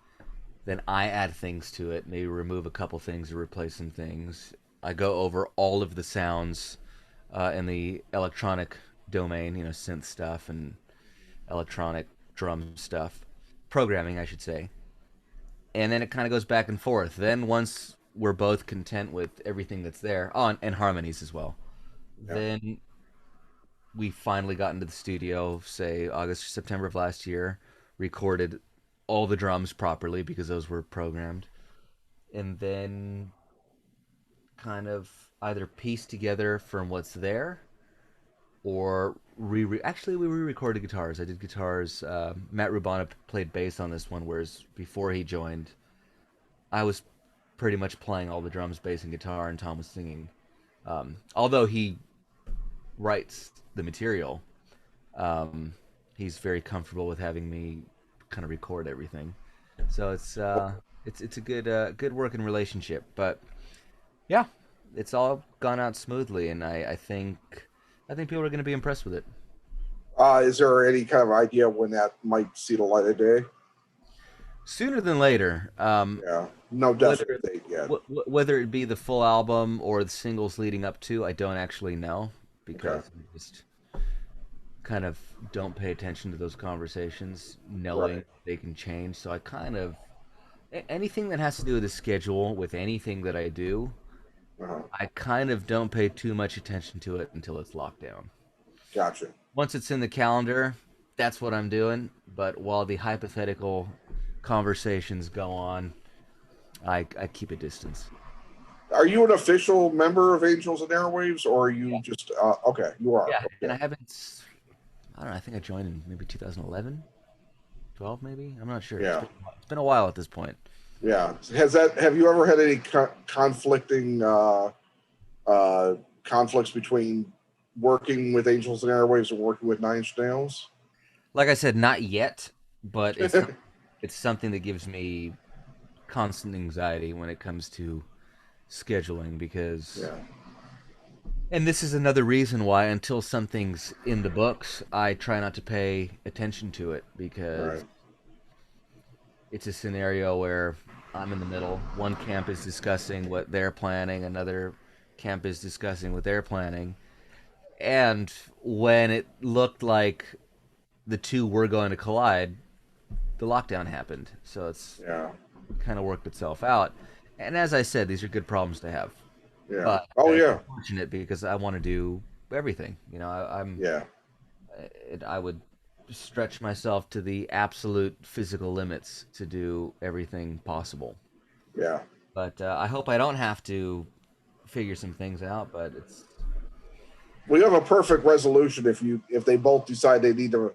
Then I add things to it, maybe remove a couple things or replace some things. I go over all of the sounds in the electronic domain, synth stuff and electronic drum stuff, programming, I should say. And then it kind of goes back and forth. Then once we're both content with everything that's there, oh, and harmonies as well, Yeah. then we finally got into the studio, say August or September of last year, recorded all the drums properly because those were programmed, and then kind of either pieced together from what's there or actually we re-recorded guitars. I did guitars. Matt Rubana played bass on this one, whereas before he joined, I was pretty much playing all the drums, bass, and guitar, and Tom was singing. Although he writes the material, um, he's very comfortable with having me kind of record everything. So it's a good working relationship. But yeah, it's all gone out smoothly, and I think people are going to be impressed with it. Is there any kind of idea when that might see the light of day? Sooner than later. Yeah, no Whether definite date yet. whether it be the full album or the singles leading up to, I don't actually know Okay, because I just kind of don't pay attention to those conversations, knowing right. they can change. So I kind of anything that has to do with the schedule, with anything that I do, Uh-huh. I kind of don't pay too much attention to it until it's locked down. Gotcha. Once it's in the calendar, that's what I'm doing. But while the hypothetical conversations go on, I keep a distance. Are you an official member of Angels and Airwaves, or are you just okay? You are Yeah, and okay. I haven't. I don't know. I think I joined in maybe 2011, 12, maybe. I'm not sure. Yeah, It's been a while at this point. yeah. Have you ever had any conflicting uh, conflicts between working with Angels and Airwaves and working with Nine Inch Nails? Like I said, not yet, but it's something that gives me constant anxiety when it comes to scheduling because Yeah, and this is another reason why until something's in the books, I try not to pay attention to it because right. it's a scenario where I'm in the middle. One camp is discussing what they're planning, another camp is discussing what they're planning. And when it looked like the two were going to collide, the lockdown happened. So it's Yeah, kind of worked itself out. And as I said, these are good problems to have. yeah. But Oh it's yeah, unfortunate because I want to do everything. yeah, I would stretch myself to the absolute physical limits to do everything possible. yeah. But I hope I don't have to figure some things out. But it's We have a perfect resolution if they both decide they need to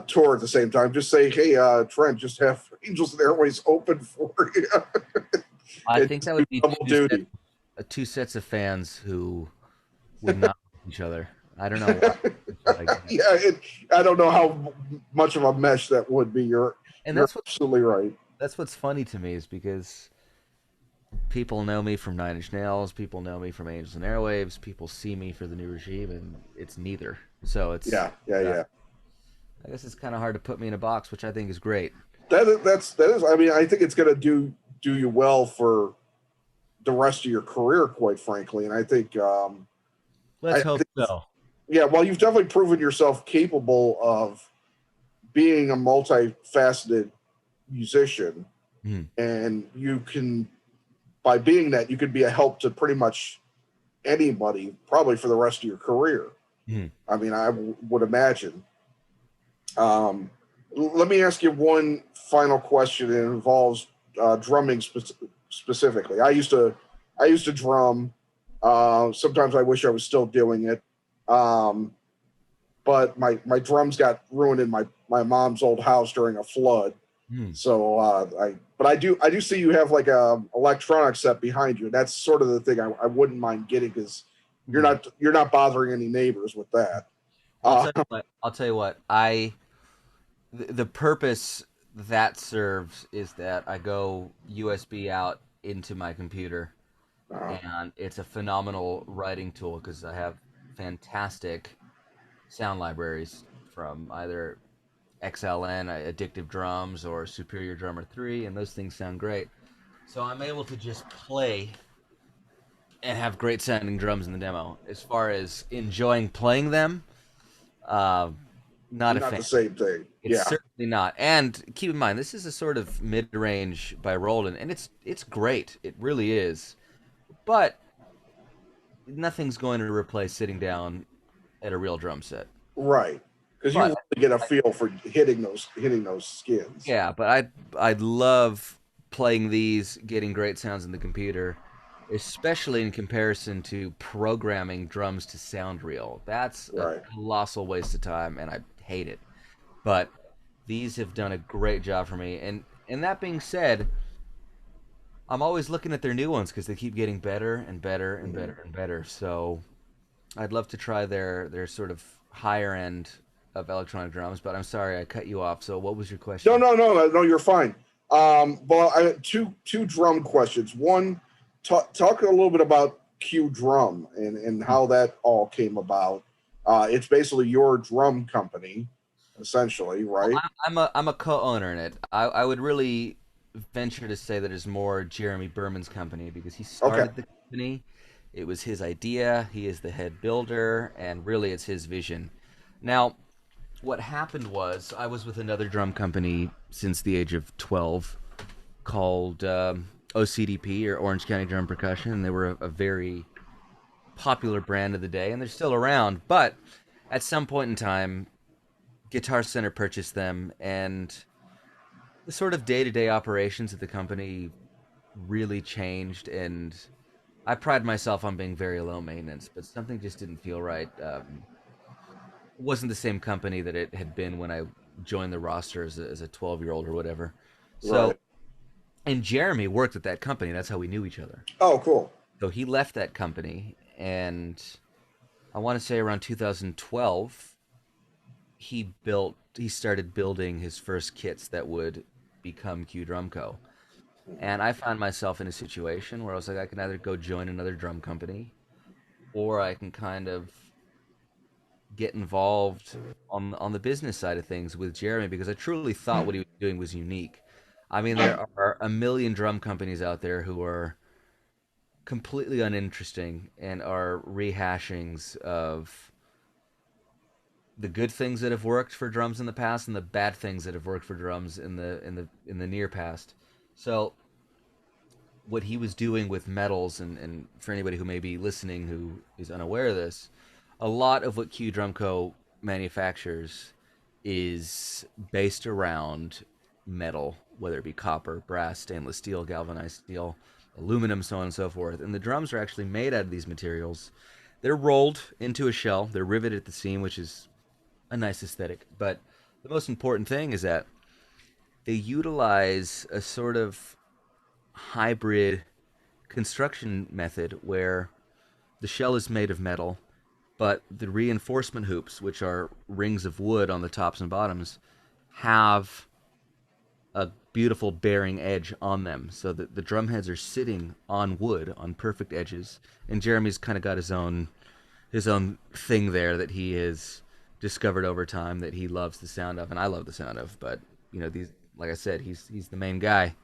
tour at the same time. Just say, hey, Trent, just have Angels and Airways open for you. I And think just that do would be double duty. two sets of fans who would not like each other. I don't know why. Like that. Yeah, I don't know how much of a mesh that would be. And You're absolutely right. that's what's funny to me is because people know me from Nine Inch Nails, people know me from Angels and Airwaves, people see me for the new regime, and it's neither. So Yeah, yeah, yeah. I guess it's kind of hard to put me in a box, which I think is great. That is. I mean, I think it's going to do you well for the rest of your career, quite frankly. And I think Let's hope think so. yeah. Well, you've definitely proven yourself capable of being a multifaceted musician, Hmm. and you can by being that you could be a help to pretty much anybody, probably for the rest of your career. Hmm. I mean, would imagine. Um, Let me ask you one final question. It involves drumming specifically. I used to drum. Sometimes I wish I was still doing it, um, but my drums got ruined in my mom's old house during a flood. Hmm. So I do see you have like a electronic set behind you. That's sort of the thing I wouldn't mind getting because Hmm. you're not bothering any neighbors with that. I'll Uh, tell you what. I'll tell you what. The purpose that serves is that I go USB out into my computer, uh, and it's a phenomenal writing tool because I have fantastic sound libraries from either XLN, Addictive Drums, or Superior Drummer 3, and those things sound great. So I'm able to just play and have great sounding drums in the demo. As far as enjoying playing them, uh, not a Not fan. the same thing. It's Yeah. certainly not. And keep in mind, this is a sort of mid-range by Roland, and it's great. It really is. But nothing's going to replace sitting down at a real drum set. Right. Because you But really get a feel for hitting those skins. yeah, but I love playing these, getting great sounds in the computer especially in comparison to programming drums to sound real. That's a Right. colossal waste of time, and I hate it. But these have done a great job for me. And that being said, I'm always looking at their new ones because they keep getting better and better and Mhm. better and better. So I'd love to try their sort of higher end of electronic drums. But I'm sorry I cut you off. So what was your No, question? no, no, no, no. You're fine. Well, I have two drum questions. One, talk a little bit about Q Drum and how that all came about. It's basically your drum company, essentially, Well, right? I'm a co-owner in it. I would really venture to say that it's more Jeremy Berman's company because he Okay. started the company. It was his idea. He is the head builder, and really, it's his vision. Now, what happened was I was with another drum company since the age of 12 called OCDP or Orange County Drum Percussion. And they were a very popular brand of the day, and they're still around. But at some point in time, Guitar Center purchased them, and the sort of day-to-day operations of the company really changed. And I pride myself on being very low maintenance, but something just didn't feel right. It wasn't the same company that it had been when I joined the roster as a 12-year-old or whatever. So, Right. and Jeremy worked at that company. That's how we knew each other. Oh, cool. So he left that company, and I want to say around 2012, he started building his first kits that would become Q Drum Co. And I found myself in a situation where I was like, I can either go join another drum company, or I can kind of get involved on the business side of things with Jeremy because I truly thought what he was doing was unique. I mean, there are a million drum companies out there who are completely uninteresting and are rehashings of the good things that have worked for drums in the past and the bad things that have worked for drums in the near past. So what he was doing with metals, and for anybody who may be listening who is unaware of this, a lot of what Q Drum Co. manufactures is based around metal, whether it be copper, brass, stainless steel, galvanized steel, aluminum, so on and so forth. And the drums are actually made out of these materials. They're rolled into a shell, they're riveted at the seam, which is a nice aesthetic. But the most important thing is that they utilize a sort of hybrid construction method where the shell is made of metal, but the reinforcement hoops, which are rings of wood on the tops and bottoms, have a beautiful bearing edge on them so that the drum heads are sitting on wood on perfect edges. And Jeremy's kind of got his own thing there that he has discovered over time that he loves the sound of, and I love the sound of. But these, like I said, he's the main guy,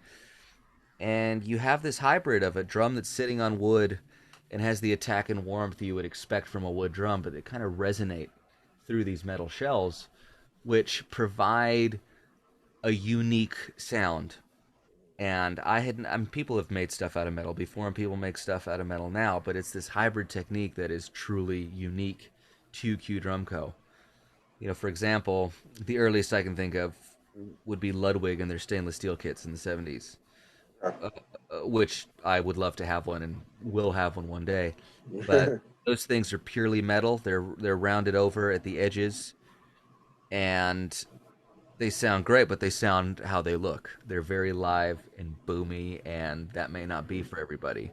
and you have this hybrid of a drum that's sitting on wood and has the attack and warmth you would expect from a wood drum, but they kind of resonate through these metal shells, which provide a unique sound. And people have made stuff out of metal before, and people make stuff out of metal now, but it's this hybrid technique that is truly unique to Q Drum Co. For example, the earliest I can think of would be Ludwig and their stainless steel kits in the 70s, which I would love to have one and will have one day. But those things are purely metal. They're rounded over at the edges, and they sound great, but they sound how they look. They're very live and boomy, and that may not be for everybody.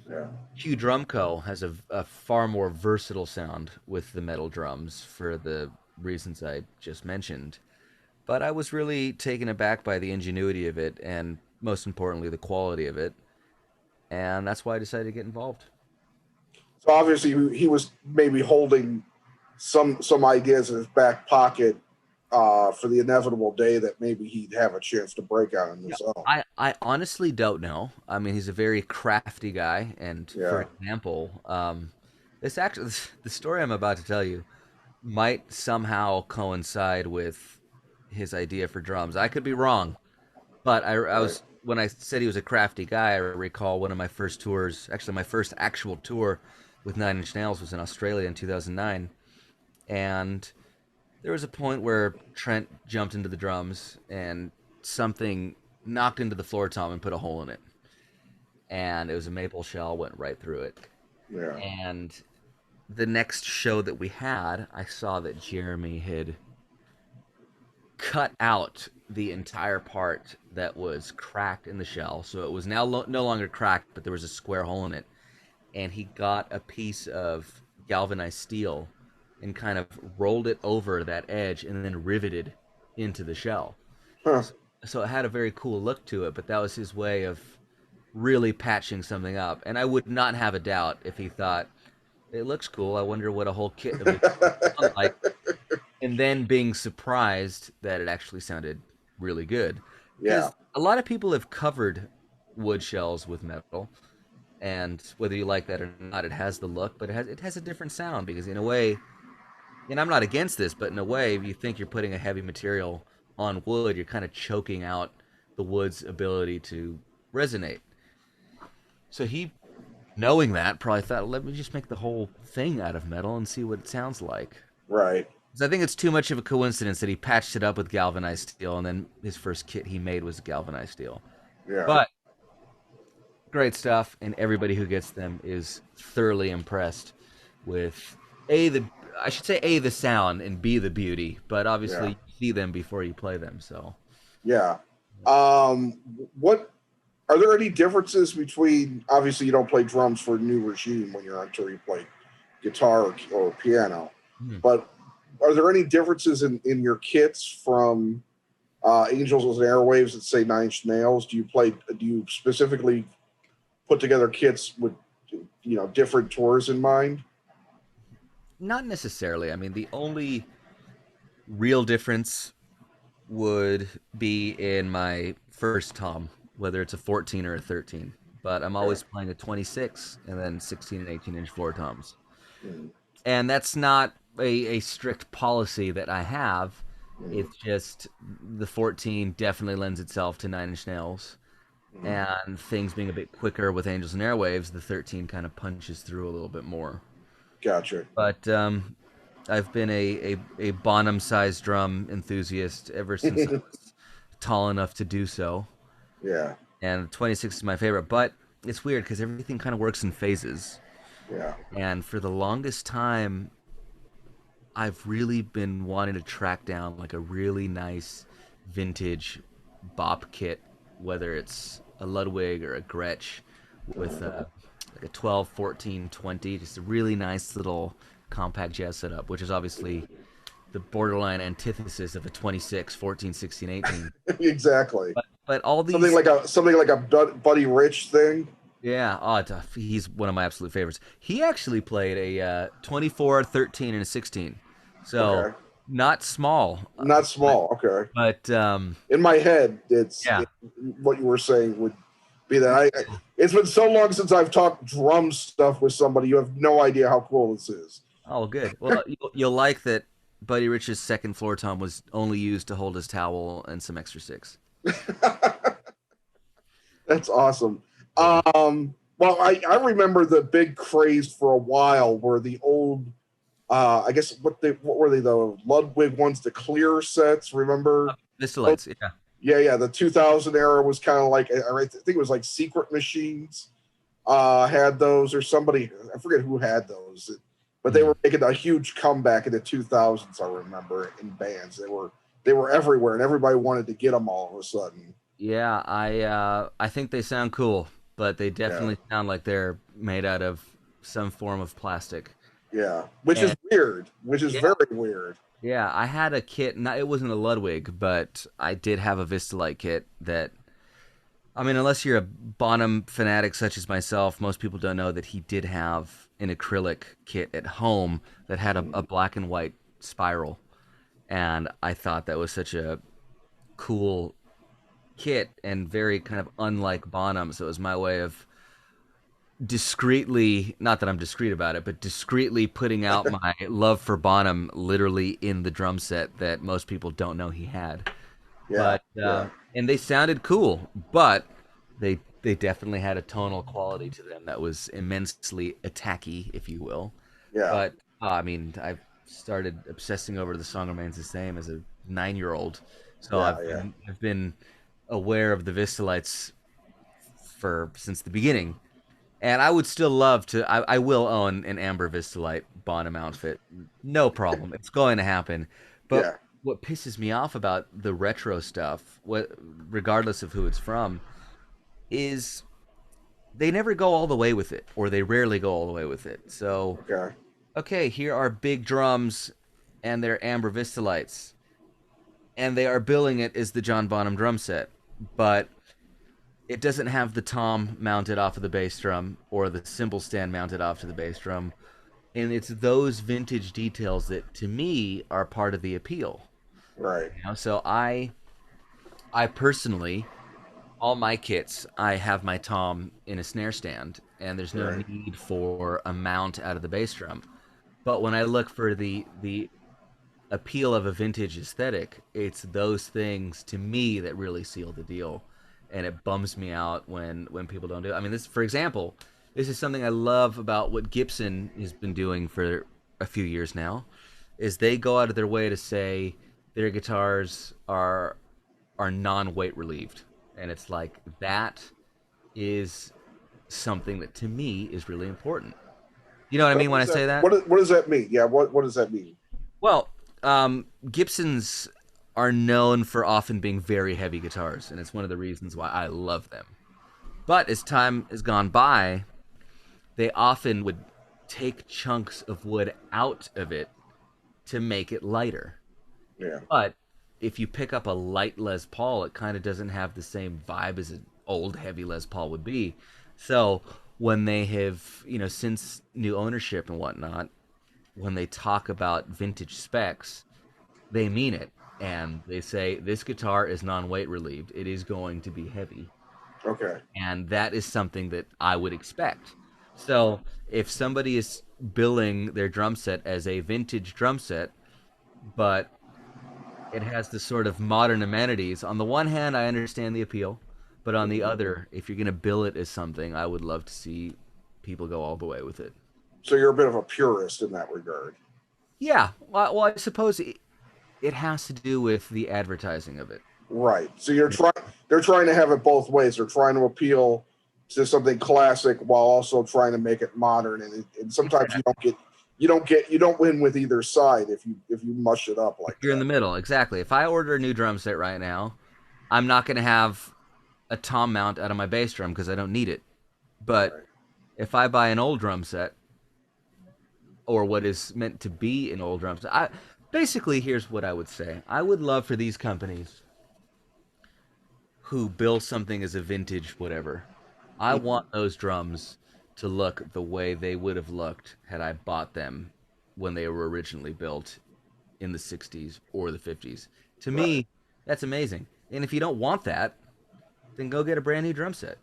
Yeah. Q Drum Co. has a far more versatile sound with the metal drums for the reasons I just mentioned. But I was really taken aback by the ingenuity of it, and most importantly, the quality of it. And that's why I decided to get involved. So obviously he was maybe holding some ideas in his back pocket for the inevitable day that maybe he'd have a chance to break out on Yeah. his own. I honestly don't know. I mean, he's a very crafty guy, and for Yeah. example, this actually the story I'm about to tell you might somehow coincide with his idea for drums. I could be wrong, but I Right. was when I said he was a crafty guy. I recall one of my first tours, actually my first actual tour with Nine Inch Nails was in Australia in 2009, and there was a point where Trent jumped into the drums and something knocked into the floor tom and put a hole in it. and it was a maple shell, went right through it. Yeah. And the next show that we had, I saw that Jeremy had cut out the entire part that was cracked in the shell. So it was now no longer cracked, but there was a square hole in it. And he got a piece of galvanized steel and kind of rolled it over that edge and then riveted into the shell. Huh. So it had a very cool look to it, but that was his way of really patching something up. And I would not have a doubt if he thought, it looks cool. I wonder what a whole kit of it sounds like. And then being surprised that it actually sounded really good. Yeah. Because a lot of people have covered wood shells with metal, and whether you like that or not, it has the look, but it has a different sound because in a way, and I'm not against this, but in a way, if you think you're putting a heavy material on wood, you're kind of choking out the wood's ability to resonate. So he, knowing that, probably thought, let me just make the whole thing out of metal and see what it sounds like. Right. 'Cause I think it's too much of a coincidence that he patched it up with galvanized steel, and then his first kit he made was galvanized steel. Yeah. But great stuff, and everybody who gets them is thoroughly impressed with the I should say the sound and b the beauty. But obviously, Yeah. you see them before you play them. So Yeah. What are there any differences between? Obviously, you don't play drums for New Regime when you're on tour. You play guitar or piano, hmm. but are there any differences in your kits from Angels and Airwaves that say Nine Inch Nails? Do you specifically put together kits with different tours in mind? Not necessarily. I mean, the only real difference would be in my first tom, whether it's a 14 or a 13. But I'm Okay. always playing a 26 and then 16 and 18-inch floor toms. Mm, And that's not a strict policy that I have. mm, It's just the 14 definitely lends itself to Nine Inch Nails. mm. And things being a bit quicker with Angels and Airwaves, the 13 kind of punches through a little bit more. Gotcha. But I've been a Bonham sized drum enthusiast ever since I was tall enough to do so. Yeah. And 26 is my favorite. But it's weird because everything kind of works in phases. Yeah. And for the longest time, I've really been wanting to track down like a really nice vintage bop kit, whether it's a Ludwig or a Gretsch with like a 12, 14, 20, just a really nice little compact jazz setup, which is obviously the borderline antithesis of a 26, 14, 16, 18. Exactly. But all Something these, like a Buddy Rich thing. yeah, oh, he's one of my absolute favorites. He actually played a 24, 13, and a 16. So Okay. not small, Not but small. Okay. but In my head, yeah. what you were saying would be that it's been so long since I've talked drum stuff with somebody. You have no idea how cool this is. Oh, good. Well, you'll like that. Buddy Rich's second floor tom was only used to hold his towel and some extra sticks. That's awesome. Yeah. Well, I remember the big craze for a while were the old, I guess what were they, the Ludwig ones, the clear sets, remember? Oh, Vistalites, yeah. yeah. The 2000 era was kind of like, I think it was like Secret Machines had those, or somebody, I forget who had those, but they Hmm. were making a huge comeback in the 2000s, I remember, in bands. They were everywhere, and everybody wanted to get them all of a sudden. Yeah, I think they sound cool, but they Yeah. definitely sound like they're made out of some form of plastic. Yeah, which is And weird, which is yeah, very weird. yeah, I had a kit. Not, it wasn't a Ludwig, but I did have a Vistalite kit that. I mean, unless you're a Bonham fanatic such as myself, most people don't know that he did have an acrylic kit at home that had a black and white spiral, and I thought that was such a cool kit and very kind of unlike Bonham. So it was my way of discreetly, not that I'm discreet about it, but discreetly putting out my love for Bonham literally in the drum set that most people don't know he had. Yeah, But yeah, and they sounded cool, but they definitely had a tonal quality to them that was immensely attacky, if you will. yeah, But I mean, I've started obsessing over the song remains the same as a 9-year old, so yeah, I've yeah, been I've been aware of the Vistalites since the beginning. And I would still love to. I will own an Amber Vistalite Bonham outfit, no problem. It's going to happen. But Yeah. what pisses me off about the retro stuff, regardless of who it's from, is they never go all the way with it, or they rarely go all the way with it. So, Okay. okay, here are big drums, and they're Amber Vistalites, and they are billing it as the John Bonham drum set, but it doesn't have the tom mounted off of the bass drum or the cymbal stand mounted off to the bass drum. And it's those vintage details that to me are part of the appeal. Right. So I personally, all my kits, I have my tom in a snare stand, and there's no Right. need for a mount out of the bass drum. But when I look for the appeal of a vintage aesthetic, it's those things to me that really seal the deal, and it bums me out when people don't do it. I mean, this, for example, this is something I love about what Gibson has been doing for a few years now, is they go out of their way to say their guitars are non-weight relieved, and it's like that is something that to me is really important. You know what I mean when I say that? What does that mean? Yeah. What does that mean? Well, Gibsons are known for often being very heavy guitars, and it's one of the reasons why I love them. But as time has gone by, they often would take chunks of wood out of it to make it lighter. Yeah. But if you pick up a light Les Paul, it kind of doesn't have the same vibe as an old heavy Les Paul would be. So when they have, since new ownership and whatnot, when they talk about vintage specs, they mean it. And they say, this guitar is non weight relieved. It is going to be heavy. Okay. And that is something that I would expect. So if somebody is billing their drum set as a vintage drum set, but it has the sort of modern amenities, on the one hand, I understand the appeal. But on the other, if you're going to bill it as something, I would love to see people go all the way with it. So you're a bit of a purist in that regard. Yeah, well, I suppose it has to do with the advertising of it. Right. So they're trying to have it both ways. They're trying to appeal to something classic while also trying to make it modern. And sometimes you don't win with either side if you mush it up like You're in that. the middle, exactly. If I order a new drum set right now, I'm not going to have a tom mount out of my bass drum because I don't need it. But Right. if I buy an old drum set, or what is meant to be an old drum set, basically, here's what I would say. I would love for these companies who build something as a vintage whatever, I want those drums to look the way they would have looked had I bought them when they were originally built in the 60s or the 50s. To Right. me, that's amazing. And if you don't want that, then go get a brand new drum set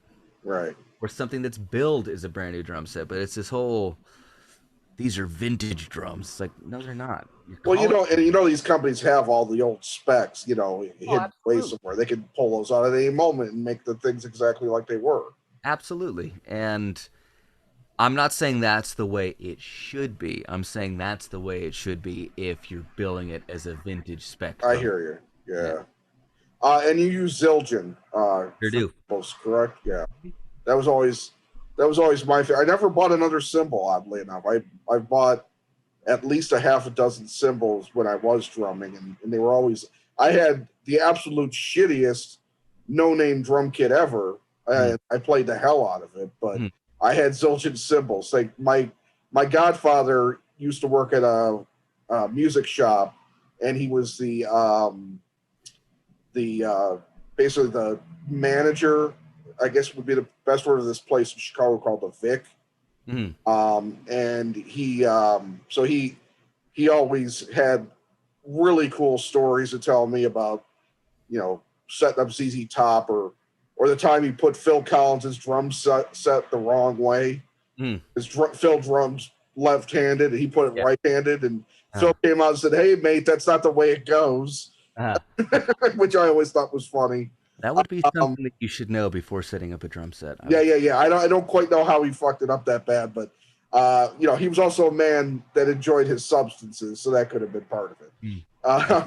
Right. or something that's billed as a brand new drum set. But it's this whole, these are vintage drums. It's like, no, they're not. You're Well, calling. these companies have all the old specs, Oh, hidden away absolutely. somewhere. They can pull those out at any moment and make the things exactly like they were. Absolutely. And I'm not saying that's the way it should be. I'm saying that's the way it should be if you're billing it as a vintage spec I drum. hear you. Yeah, Yeah. And you use Zildjian sure for do. cymbals, correct? Yeah. That was always my favorite. I never bought another cymbal, oddly enough. I bought at least a half a dozen cymbals when I was drumming, and they were always. I had the absolute shittiest no name drum kit ever. Mm, I played the hell out of it, but mm, I had Zildjian cymbals. Like my godfather used to work at a music shop, and he was the basically the manager, I guess would be the best word of this place in Chicago called the Vic. mm. And he always had really cool stories to tell me about, setting up ZZ Top or the time he put Phil Collins' drum set the wrong way. Mm. Phil drums left-handed and he put it Yeah. right-handed, and Uh, Phil came out and said, "Hey mate, that's not the way it goes," uh, which I always thought was funny. that would be Um, something that you should know before setting up a drum set. I Yeah, would. yeah, yeah. I don't quite know how he fucked it up that bad, but he was also a man that enjoyed his substances, so that could have been part of it. Mm. Uh,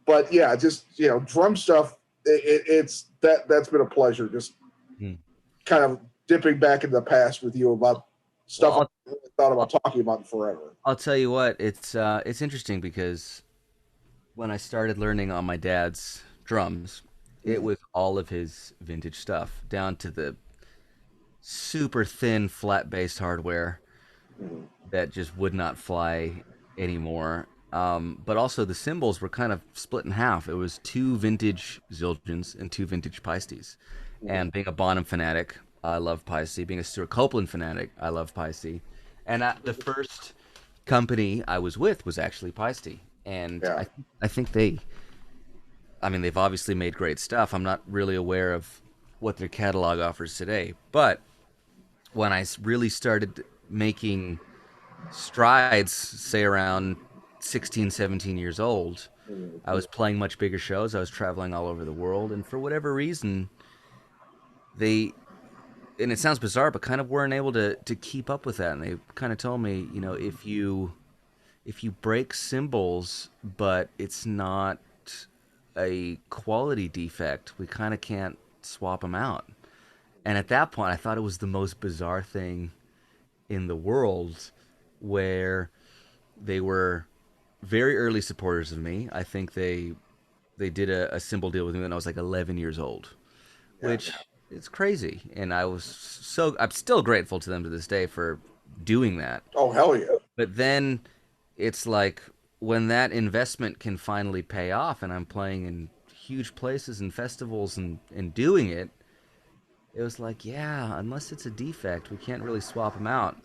but yeah, just drum stuff. It's that's been a pleasure. Just Mm. kind of dipping back in the past with you about stuff Well, I thought about talking about in forever. I'll tell you what, it's interesting because when I started learning on my dad's drums, it Mm, was all of his vintage stuff, down to the super thin flat based hardware mm, that just would not fly anymore. But also the cymbals were kind of split in half. It was two vintage Zildjians and two vintage Pisces. mm. And being a Bonham fanatic, I love Pisces. Being a Stuart Copeland fanatic, I love Pisces. And the first company I was with was actually Pisces. And Yeah, I think they, I mean, they've obviously made great stuff. I'm not really aware of what their catalog offers today. But when I really started making strides, say around 16, 17 years old, mm, I was playing much bigger shows. I was traveling all over the world. And for whatever reason, they, and it sounds bizarre, but kind of weren't able to keep up with that. And they kind of told me, you know, if you break cymbals, but it's not a quality defect, we kind of can't swap them out. And at that point, I thought it was the most bizarre thing in the world where they were very early supporters of me. I think they did a cymbal deal with me when I was like 11 years old, yeah. which is crazy. And I'm still grateful to them to this day for doing that. Oh hell yeah. But then it's like when that investment can finally pay off and I'm playing in huge places and festivals and doing it, it was like, yeah, unless it's a defect, we can't really swap them out.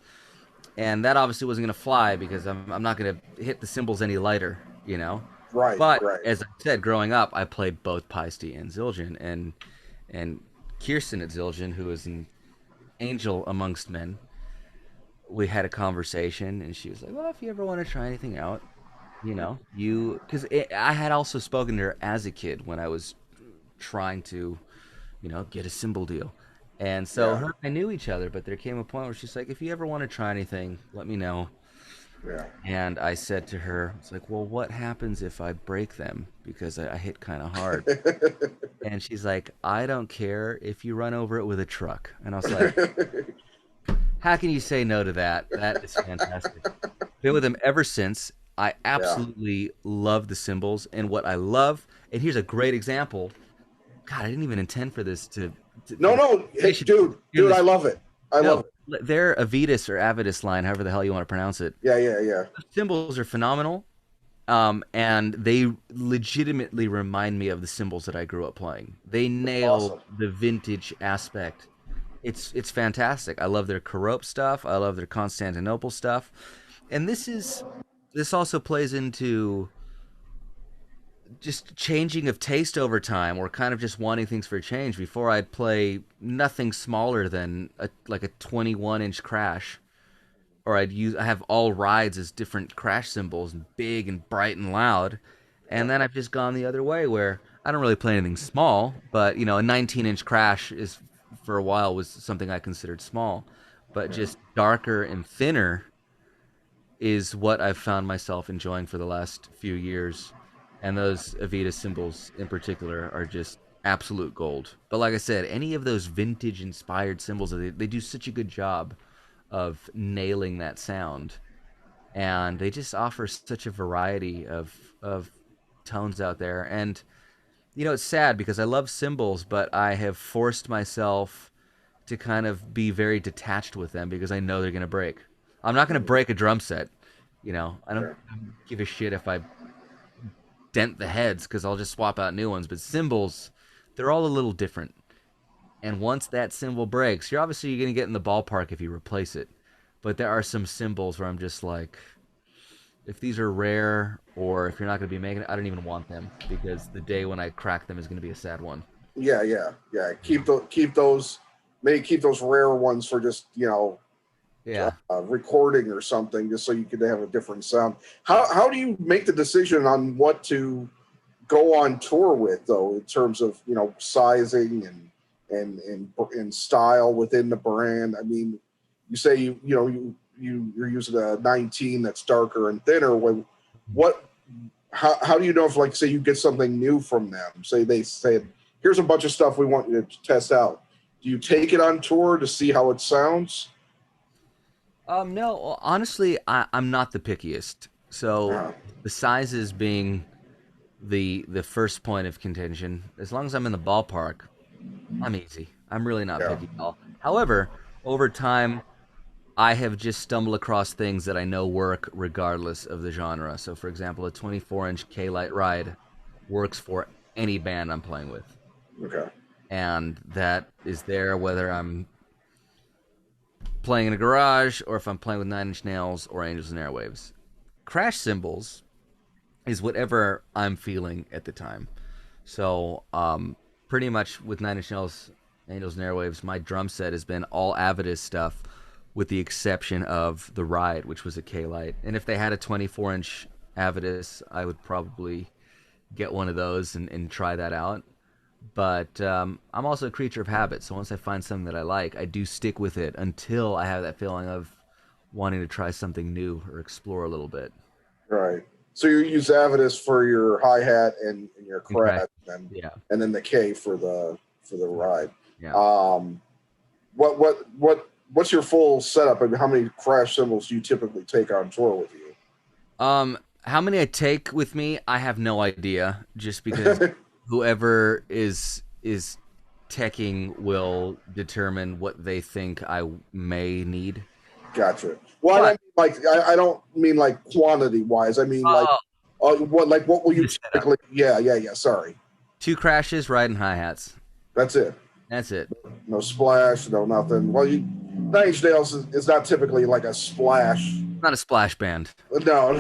And that obviously wasn't going to fly because I'm not going to hit the cymbals any lighter, you know. Right, But right. as I said, growing up, I played both Paiste and Zildjian, and Kirsten at Zildjian, who is an angel amongst men, we had a conversation, and she was like, "Well, if you ever want to try anything out, you know, because I had also spoken to her as a kid when I was trying to, you know, get a cymbal deal." And so Yeah, her and I knew each other, but there came a point where she's like, "If you ever want to try anything, let me know." yeah. And I said to her, "It's like, well, what happens if I break them because I hit kind of hard?" And she's like, "I don't care if you run over it with a truck." And I was like, "How can you say no to that? That is fantastic." Been with them ever since. I Yeah. absolutely love the cymbals, and what I love, and here's a great example. God, I didn't even intend for this for No, this no, hey, conversation to hear dude, I this. love it. I love No, it. their Avitus or Avitus line, however the hell you want to pronounce it. Yeah, yeah, yeah. The cymbals are phenomenal, and they legitimately remind me of the cymbals that I grew up playing. They nail Awesome. the vintage aspect. It's fantastic. I love their Carope stuff. I love their Constantinople stuff, and this also plays into just changing of taste over time, or kind of just wanting things for a change. Before, I'd play nothing smaller than like a 21-inch crash, or I have all rides as different crash cymbals, and big and bright and loud. Yeah, And then I've just gone the other way where I don't really play anything small, but you know, a 19-inch crash is for a while was something I considered small, but yeah. just darker and thinner is what I've found myself enjoying for the last few years. And those Avita cymbals in particular are just absolute gold. But like I said, any of those vintage inspired cymbals, they do such a good job of nailing that sound. And they just offer such a variety of tones out there. And you know, it's sad because I love cymbals, but I have forced myself to kind of be very detached with them because I know they're going to break. I'm not going to Mhm. break a drum set. You know, I don't Yeah. give a shit if I dent the heads because I'll just swap out new ones. But cymbals, they're all a little different. And once that cymbal breaks, you're going to get in the ballpark if you replace it. But there are some cymbals where I'm just like, if these are rare or if you're not going to be making it, I don't even want them because the day when I crack them is going to be a sad one. Yeah, yeah, yeah. You know? Keep those, maybe keep those rare ones for just, Yeah. recording or something, just so you could have a different sound. How do you make the decision on what to go on tour with, though, in terms of sizing and style within the brand? I mean, you say you're using a 19 that's darker and thinner. What how do you know if, say, you get something new from them? Say they said, here's a bunch of stuff we want you to test out. Do you take it on tour to see how it sounds? No, honestly, I'm not the pickiest. So Uh, the sizes being the first point of contention, as long as I'm in the ballpark, I'm easy. I'm really not yeah. picky at all. However, over time, I have just stumbled across things that I know work regardless of the genre. So, for example, a 24-inch K-Lite ride works for any band I'm playing with, Okay. and that is there whether I'm playing in a garage or if I'm playing with Nine Inch Nails or Angels and Airwaves. Crash cymbals is whatever I'm feeling at the time. So, pretty much with Nine Inch Nails, Angels and Airwaves, my drum set has been all Avidus stuff, with the exception of the Ride, which was a K-Lite. And if they had a 24-inch Avidus, I would probably get one of those and try that out. But I'm also a creature of habit, so once I find something that I like, I do stick with it until I have that feeling of wanting to try something new or explore a little bit. Right. So you use Avidus for your hi hat and your And crash, crash, yeah, and then the K for the ride. yeah. Um, what's your full setup? I mean, how many crash cymbals do you typically take on tour with How many I take with me, I have no idea. Just because you? whoever is teching will determine what they think I may need. Gotcha. Well, I But don't mean like I don't mean like quantity wise. I mean oh, what will you the setup. typically? Yeah. Sorry, Two crashes, ride, and hi hats. that's it. That's it. No splash, no nothing. Well, Nine Inch Nails is not typically like a splash. Not a splash band. No,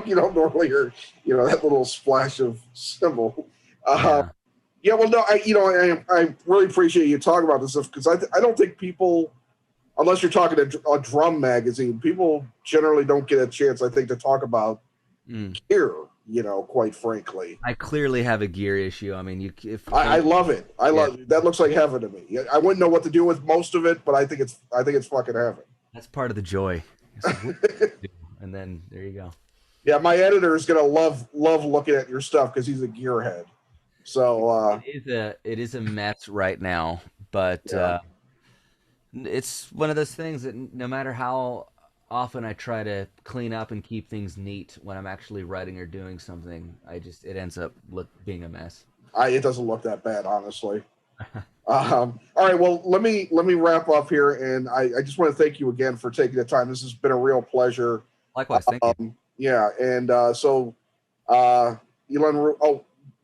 you don't normally hear that little splash of cymbal. Uh, Yeah. yeah, well, no, I really appreciate you talking about this stuff because I don't think people, unless you're talking a drum magazine, people generally don't get a chance, I think, to talk about Mm. gear. Quite frankly, I clearly have a gear issue. I mean, you if I can't. love it. I Yeah, love it. That looks like heaven to me. I wouldn't know what to do with most of it, but I think it's fucking heaven. that's part of the joy. It's like, what do? And then there you go. Yeah, my editor is gonna love looking at your stuff because he's a gearhead. So It is a mess right now, but yeah, it's one of those things that no matter how often I try to clean up and keep things neat when I'm actually writing or doing something, it ends up being a mess. it doesn't look that bad, honestly. All right, well, let me wrap up here, and I just want to thank you again for taking the time. This has been a real pleasure. Likewise, thank you. Yeah, and so Ilan,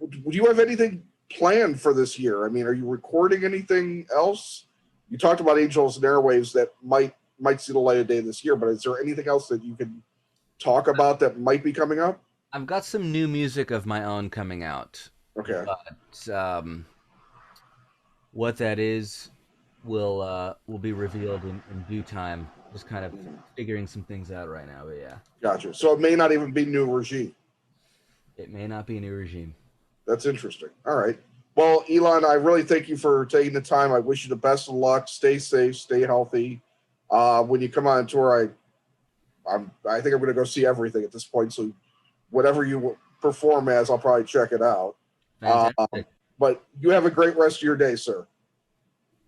do you have anything planned for this year? I mean, are you recording anything else? You talked about Angels and Airwaves that might see the light of day this year, but is there anything else that you can talk about that might be coming up? I've got some new music of my own coming out, Okay. but what that is will be revealed in due time. Just kind of figuring some things out right now, but yeah, Gotcha. So it may not even be new regime. it may not be a new regime. That's interesting. All right. Well, Ilan, I really thank you for taking the time. I wish you the best of luck. Stay safe. Stay healthy. When you come on tour, I think I'm going to go see everything at this point. So whatever you perform as, I'll probably check it out. Fantastic. But you have a great rest of your day, sir.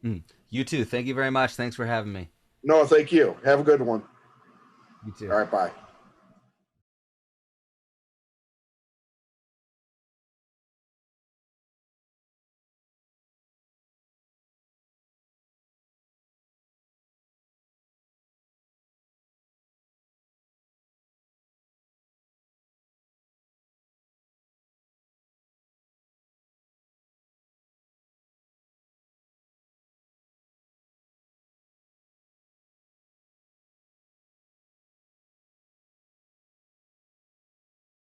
You too. Thank you very much. Thanks for having me. No, thank you. Have a good one. You too. All right. Bye.